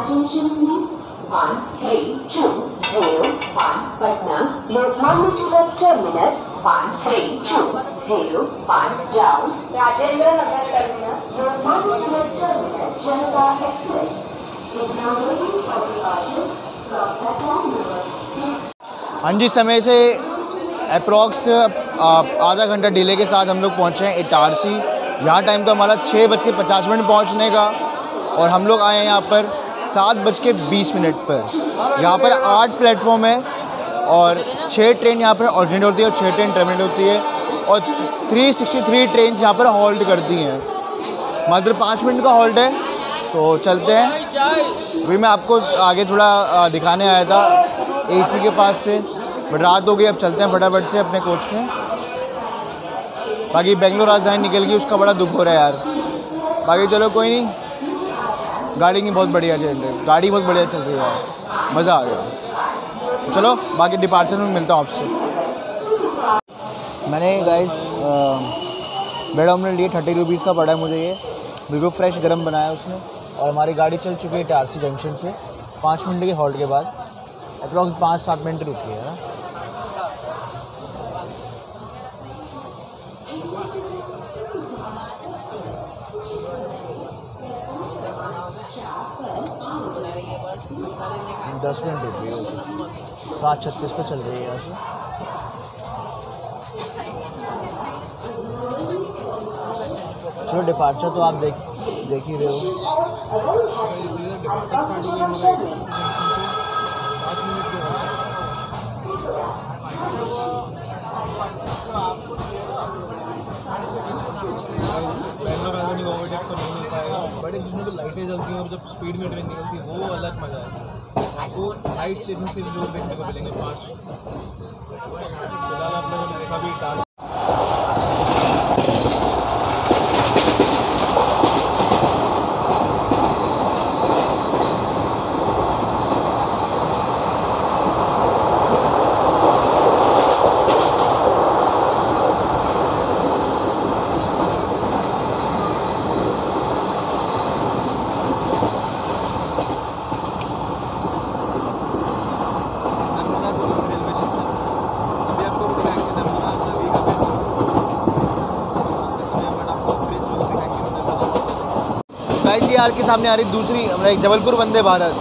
Patna Lokmanya Tilak terminus 1320 down, Rajendra Nagar terminus, Lokmanya Tilak terminus, Janata express is now ready for departure from platform number 6. हाँ जी, समय से अप्रॉक्स आधा घंटा डिले के साथ हम लोग पहुँचे हैं इटारसी। यहाँ टाइम तो हमारा 6:50 पहुँचने का, और हम लोग आए हैं यहाँ पर 7:20 पर। यहाँ पर 8 प्लेटफॉर्म है और 6 ट्रेन यहाँ पर ऑर्डिनेट होती है और 6 ट्रेन टर्मिनेट होती है, और 363 ट्रेन यहाँ पर हॉल्ट करती हैं। मात्र 5 मिनट का हॉल्ट है, तो चलते हैं। अभी मैं आपको आगे थोड़ा दिखाने आया था AC के पास से, बट रात हो गई, अब चलते हैं फटाफट से अपने कोच में। बाकी बेंगलोर राजधानी निकल गई, उसका बड़ा दुख हो रहा है यार। बाकी चलो कोई नहीं, गाड़ी की बहुत बढ़िया चल रही है, गाड़ी बहुत बढ़िया चल रही है यार, मज़ा आ गया। चलो बाकी डिपार्चर में मिलता हूँ आपसे। मैंने गाइस ब्रेड ऑमलेट लिए, 30 रुपीज़ का पड़ा है मुझे, ये बिल्कुल फ्रेश गरम बनाया उसने। और हमारी गाड़ी चल चुकी है इटारसी जंक्शन से 5 मिनट के हॉल्ट के बाद, अप्रॉक्स 5-7 मिनट रुकी है ना। दस मिनट रुकी है वैसे, 7:36 पे चल रही है यहाँ से। चलो डिपार्चर तो आप देख ही रहे हो। बेंगलोर राजधानी को ओवरटेक तो नहीं मिल पाएगा, बट जिसमें तो लाइटें जलती हैं और जब स्पीड में ट्रेन निकलती है वो अलग मज़ा है। आपको नाइट स्टेशन के जोर देखने को मिलेंगे 5। फिलहाल आप लोगों ने देखा भी इटारसी। ICR के सामने आ रही दूसरी जबलपुर वंदे भारत।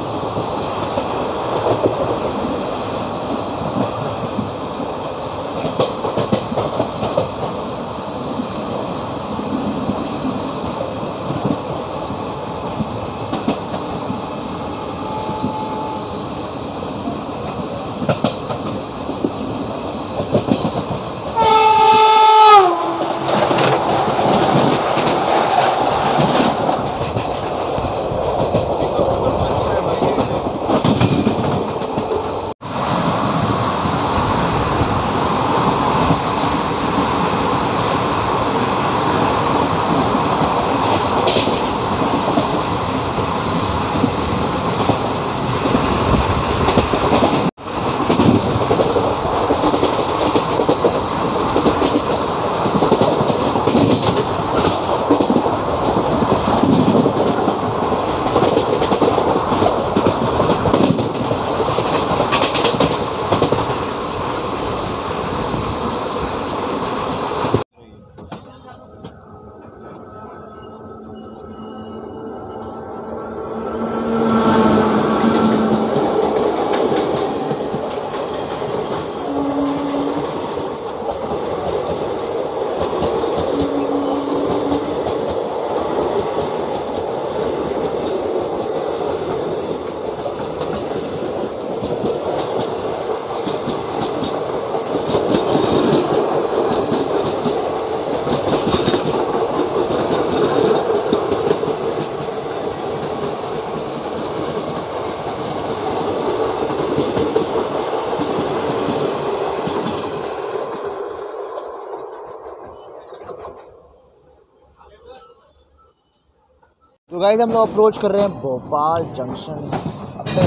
तो गाइस हम लोग अप्रोच कर रहे हैं भोपाल जंक्शन अपने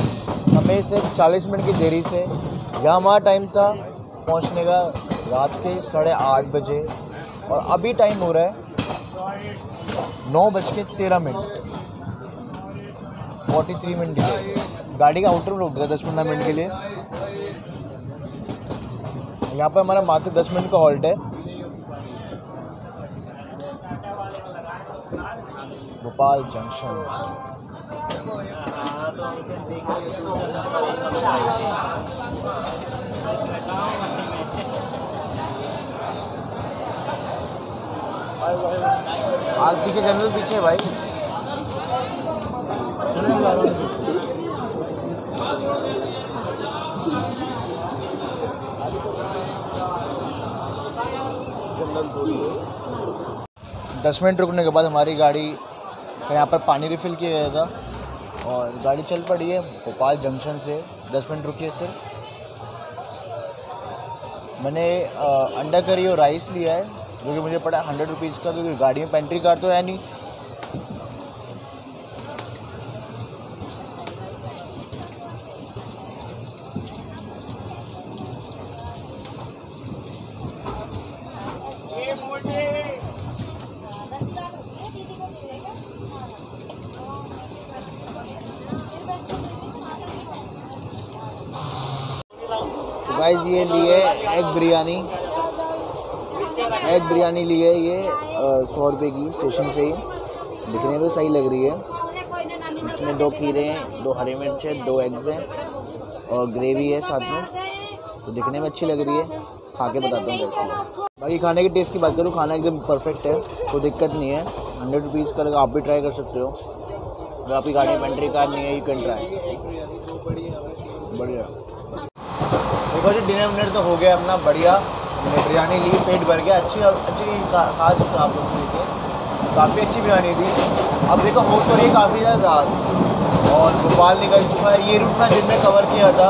समय से 40 मिनट की देरी से। यहाँ हमारा टाइम था पहुँचने का रात के 8:30 बजे और अभी टाइम हो रहा है 9:13। 43 मिनट डिले। गाड़ी का आउटर में रुक गया 10-15 मिनट के लिए। यहाँ पर हमारा मात्र 10 मिनट का हॉल्ट है। भोपाल जंक्शन। आग पीछे, जनरल पीछे है भाई। दस मिनट रुकने के बाद हमारी गाड़ी यहाँ पर पानी रिफ़िल किया गया था और गाड़ी चल पड़ी है भोपाल जंक्शन से। 10 मिनट रुकी है सिर्फ। मैंने अंडा करी और राइस लिया है जो कि मुझे पड़ा 100 रुपीज़ का, क्योंकि गाड़ी में पेंट्री कार्ड तो है नहीं। गाइस ये लिए एग बिरयानी लिए ये 100 रुपये की स्टेशन से ही। दिखने में सही लग रही है। इसमें 2 खीरे हैं, 2 हरी मिर्च है, 2 एग्स हैं और ग्रेवी है साथ में। तो दिखने में अच्छी लग रही है। खा के बताता हूँ कैसी है। बाकी खाने के टेस्ट की बात करूँ, खाना एकदम परफेक्ट है, कोई दिक्कत नहीं है। 100 रुपीज़ का लगा, आप भी ट्राई कर सकते हो। अगर आपकी गाड़ी में पेंट्री कार्ड नहीं है, यू कैन ट्राई। बढ़िया। देखो जी, डिनर तो हो गया अपना बढ़िया। हमने बिरयानी ली, पेट भर गया। अच्छी खा सकते हो आप लोग लेके। काफ़ी अच्छी बिरयानी थी। अब देखो हो तो रही काफ़ी ज़्यादा रात और भोपाल निकल चुका है। ये रूट मैं दिन में कवर किया था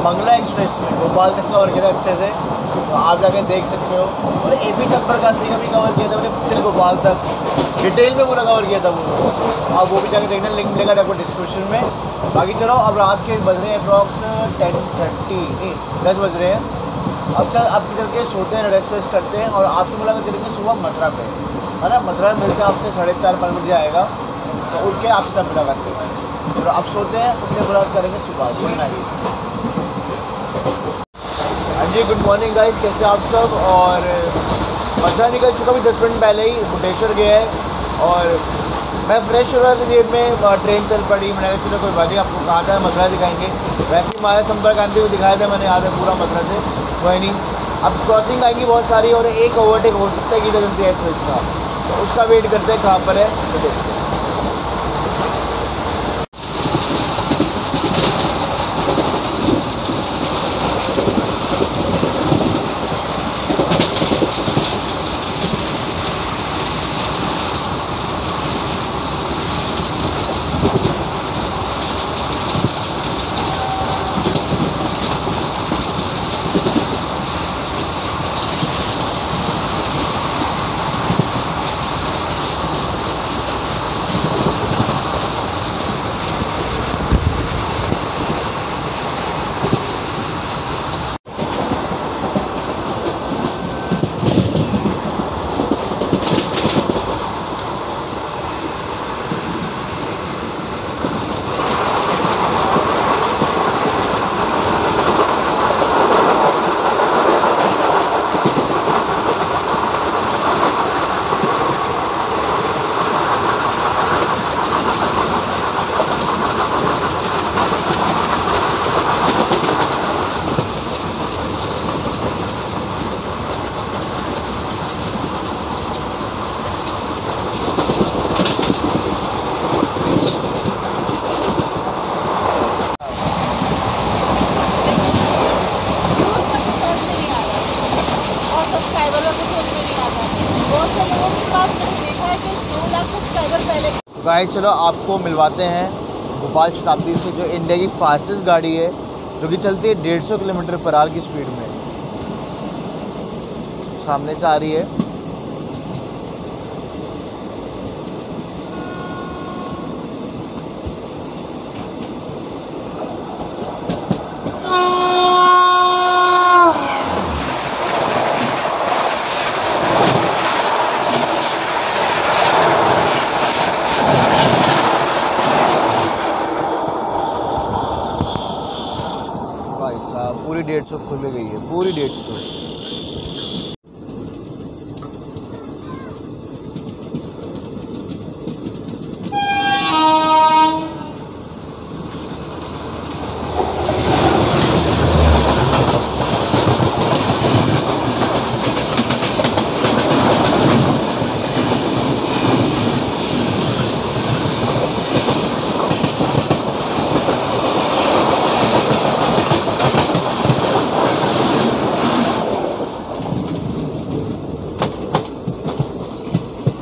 मंगला एक्सप्रेस में, भोपाल तक कवर किया था अच्छे से। तो आप जाके देख सकते हो। और AP संपर्कांति का भी कवर किया था मैंने, फिर भोपाल तक डिटेल में पूरा कवर किया था वो। आप वो भी जाके देखना, लिंक मिलेगा आपको डिस्क्रिप्शन में। बाकी चलो, अब रात के बज रहे हैं अप्रॉक्स 10 बज रहे हैं। अब चल के सोते हैं, रेस्ट वेस्ट करते हैं और आपसे मुलाकात करेंगे सुबह मथुरा पे, है ना। मथुरा में मिलते हैं आपसे 4:30-5 बजे आएगा, तो उठ के आपसे तब मुलाकात करेंगे। चलो अब सोते हैं, उससे मुलाकात करेंगे सुबह। Good night. हाँ जी, गुड मॉर्निंग गाइस, कैसे आप सब। और मथुरा निकल चुका भी 10 मिनट पहले ही, मुटेश्वर गया है और मैं फ्रेश हो रहा था। जेब में ट्रेन चल पड़ी। मैंने कहा चलो कोई बात नहीं, आपको कहा था मथुरा दिखाएंगे। वैसे ही माया संपर्कांति को दिखाया था मैंने, याद है पूरा मथुरा से। कोई नहीं, अब क्रॉसिंग आएंगी बहुत सारी और एक ओवरटेक हो सकता है कि जल्दी एक्सप्रेस का, तो उसका वेट करते हैं कहाँ पर है तो देखते हैं। गाइस चलो आपको मिलवाते हैं भोपाल शताब्दी से, जो इंडिया की फास्टेस्ट गाड़ी है, जो कि चलती है 150 किलोमीटर/आवर की स्पीड में। सामने से आ रही है। सो खुल गई है पूरी 150।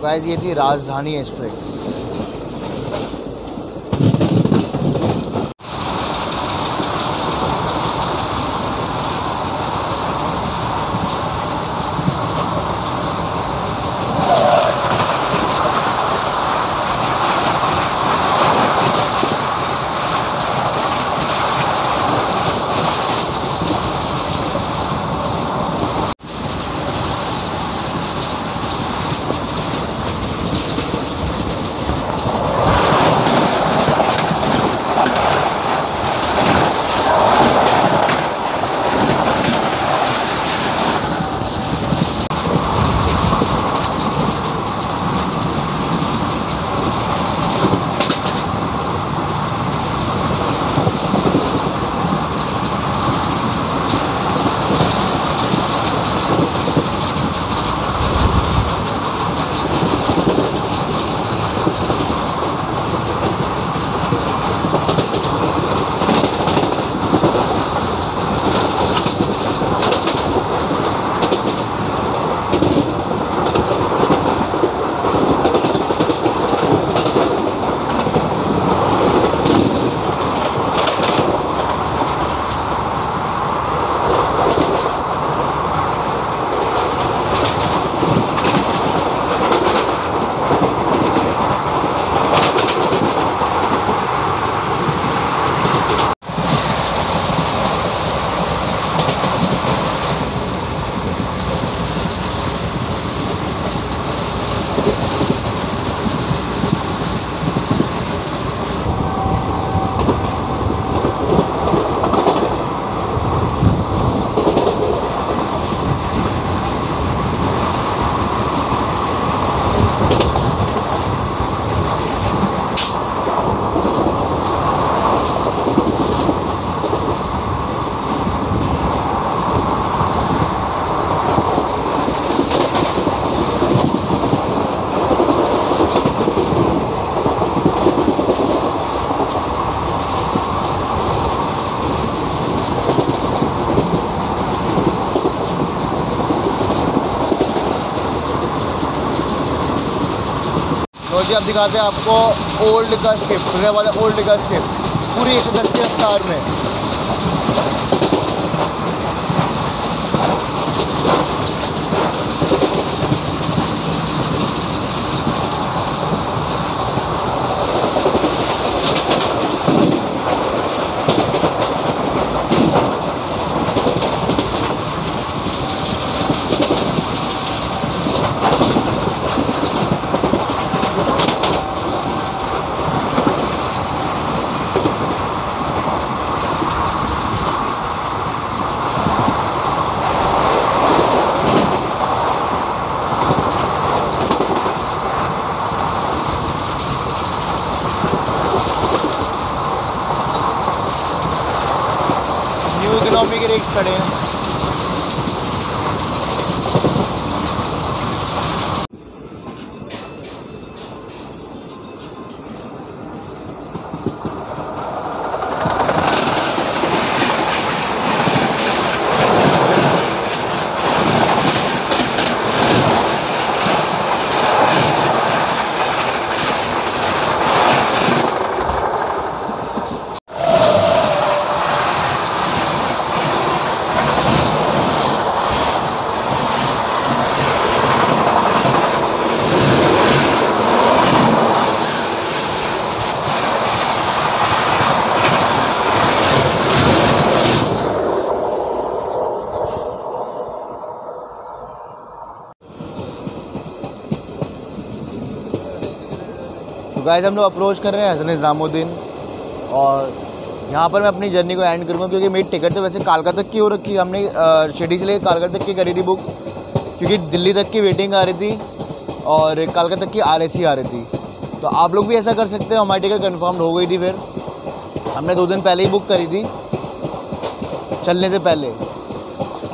गाइस ये थी राजधानी एक्सप्रेस। तो जी अब दिखाते हैं आपको ओल्ड का स्किप, ओल्ड का स्किप पूरी 110 की रफ्तार में। इकोनॉमी के रिक्स खड़े हैं। गाइस हम लोग अप्रोच कर रहे हैं हज़रत निज़ामुद्दीन और यहाँ पर मैं अपनी जर्नी को एंड करूँगा, क्योंकि मेरी टिकट तो वैसे कालका तक की हो रखी है। हमने शिरडी से लेकर कालका तक की करी थी बुक, क्योंकि दिल्ली तक की वेटिंग आ रही थी और कालका तक की RAC आ रही थी। तो आप लोग भी ऐसा कर सकते हो। हमारी टिकट कन्फर्म हो गई थी, फिर हमने 2 दिन पहले ही बुक करी थी चलने से पहले।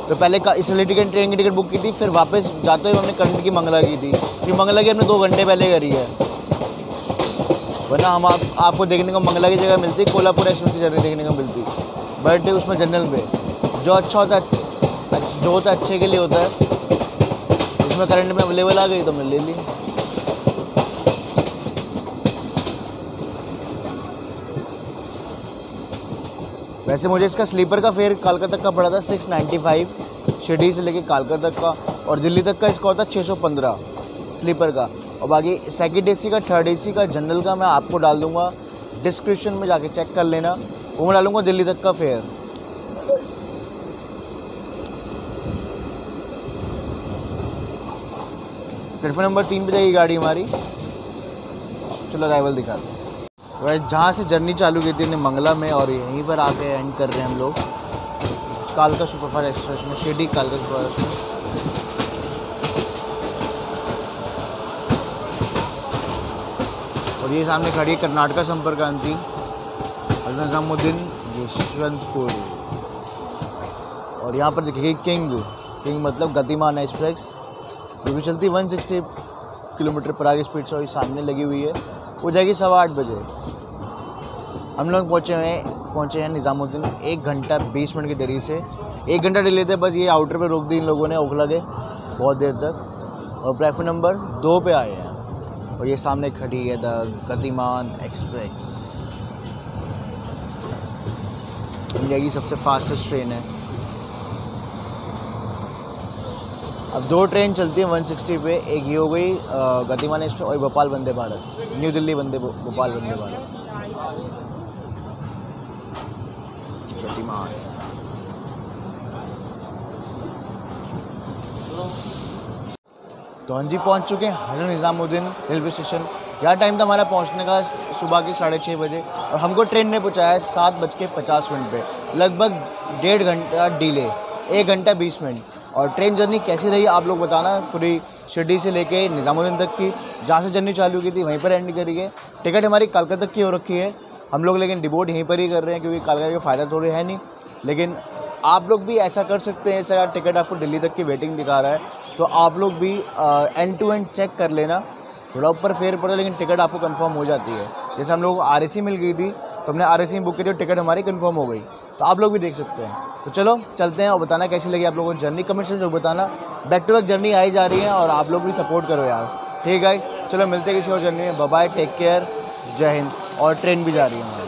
तो पहले इसलिए ट्रेन की टिकट बुक की थी, फिर वापस जाते हुए हमने करंट की मंगला की थी, क्योंकि मंगला की हमने 2 घंटे पहले करी है। वरना हम आपको देखने को मंगला की जगह मिलती, कोल्हापुर एक्सप्रेस की जर्नी देखने को मिलती, बट उसमें जनरल पे जो अच्छा होता है, जो होता है अच्छे के लिए होता है, उसमें करंट में अवेलेबल आ गई तो हमने ले ली। वैसे मुझे इसका स्लीपर का फेयर कालका तक का पड़ा था 695, शिरडी से लेके कालका तक का, और दिल्ली तक का इसका होता 615 स्लीपर का। और बाकी सेकंड AC का, थर्ड AC का, जनरल का मैं आपको डाल दूंगा डिस्क्रिप्शन में, जाके चेक कर लेना। वो मैं डालूंगा दिल्ली तक का फेयर। प्लेटफॉर्म नंबर 3 पे जाएगी गाड़ी हमारी। चलो अराइवल दिखाते हैं। वैसे जहाँ से जर्नी चालू की थी मंगला में, और यहीं पर आके एंड कर रहे हैं हम लोग इस कालका सुपरफास्ट एक्सप्रेस में, शिरडी कालका सुपरफास्ट में। और ये सामने खड़ी है कर्नाटका संपर्क क्रांति और निजामुद्दीन यशवंतपुर। और यहाँ पर देखिए किंग मतलब गतिमान एक्सप्रेस, जो भी चलती 160 किलोमीटर पर आगे स्पीड से, सामने लगी हुई है। वो जाएगी 8:15 बजे। हम लोग पहुँचे हैं निज़ामुद्दीन 1 घंटा 20 मिनट की देरी से। 1 घंटा डिले थे, बस ये आउटर पे रोक दी इन लोगों ने ओखला के बहुत देर तक, और प्लेटफॉर्म नंबर 2 पे आए हैं। और ये सामने खड़ी है द गतिमान एक्सप्रेस, इंडिया की सबसे फास्टेस्ट ट्रेन है। अब 2 ट्रेन चलती है 160 पे, एक ये हो गई गतिमान एक्सप्रेस और भोपाल वंदे भारत, न्यू दिल्ली भोपाल वंदे भारत गतिमान। तो हाँ जी, पहुँच चुके हैं हज़रत निज़ामुद्दीन रेलवे स्टेशन। यहाँ टाइम था हमारा पहुँचने का सुबह के 6:30 बजे, और हमको ट्रेन ने पहुँचाया है 7:50 पे, लगभग 1.5 घंटा डिले, 1 घंटा 20 मिनट। और ट्रेन जर्नी कैसी रही आप लोग बताना, पूरी शिरडी से लेके निज़ामुद्दीन तक की, जहाँ से जर्नी चालू की थी वहीं पर एंड करी है। टिकट हमारी कालका तक की हो रखी है हम लोग, लेकिन डिबोट यहीं पर ही कर रहे हैं, क्योंकि कालका का फ़ायदा थोड़ी है नहीं। लेकिन आप लोग भी ऐसा कर सकते हैं, ऐसा टिकट आपको दिल्ली तक की वेटिंग दिखा रहा है, तो आप लोग भी एंड टू एंड चेक कर लेना। थोड़ा ऊपर फेयर पड़ा, लेकिन टिकट आपको कंफर्म हो जाती है। जैसे हम लोग को RAC मिल गई थी, तो हमने RAC में बुक की थी, टिकट हमारी कंफर्म हो गई। तो आप लोग भी देख सकते हैं। तो चलो चलते हैं, और बताना कैसी लगी आप लोगों को जर्नी, कमेंट से जो बताना। बैक टू बैक जर्नी आई जा रही है, और आप लोग भी सपोर्ट करो यार, ठीक है। चलो मिलते हैं किसी और जर्नी में। बाय बाय, टेक केयर, जय हिंद। और ट्रेन भी जा रही है हमारी।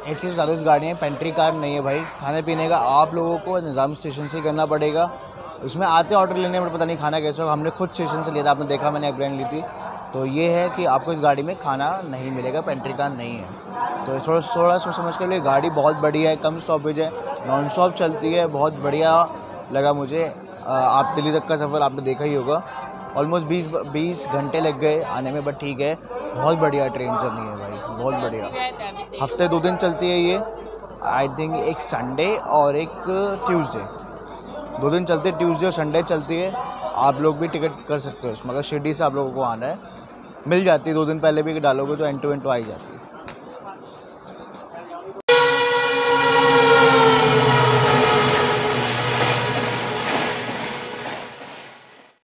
एक चीज़ बता दो, इस गाड़ी में पेंट्री कार नहीं है भाई। खाने पीने का आप लोगों को निज़ाम स्टेशन से ही करना पड़ेगा। उसमें आते ऑर्डर लेने में पता नहीं खाना कैसे होगा, हमने खुद स्टेशन से लिया था, आपने देखा, मैंने एक ब्रांड ली थी। तो ये है कि आपको इस गाड़ी में खाना नहीं मिलेगा, पेंट्री कार नहीं है। तो थोड़ा सोच समझ कर लिए। गाड़ी बहुत बढ़िया है, कम स्टॉपेज है, नॉन स्टॉप चलती है, बहुत बढ़िया लगा मुझे। आप दिल्ली तक का सफ़र आपने देखा ही होगा, ऑलमोस्ट 20 घंटे लग गए आने में, बट ठीक है, बहुत बढ़िया ट्रेन जर्नी है भाई, बहुत बढ़िया। हफ्ते 2 दिन चलती है ये, आई थिंक एक संडे और एक ट्यूसडे, 2 दिन चलते, ट्यूसडे और संडे चलती है। आप लोग भी टिकट कर सकते हो उसमें, अगर शिरडी से आप लोगों को आना है मिल जाती है। 2 दिन पहले भी डालोगे तो एंड टू एंड तो आ ही जाती है।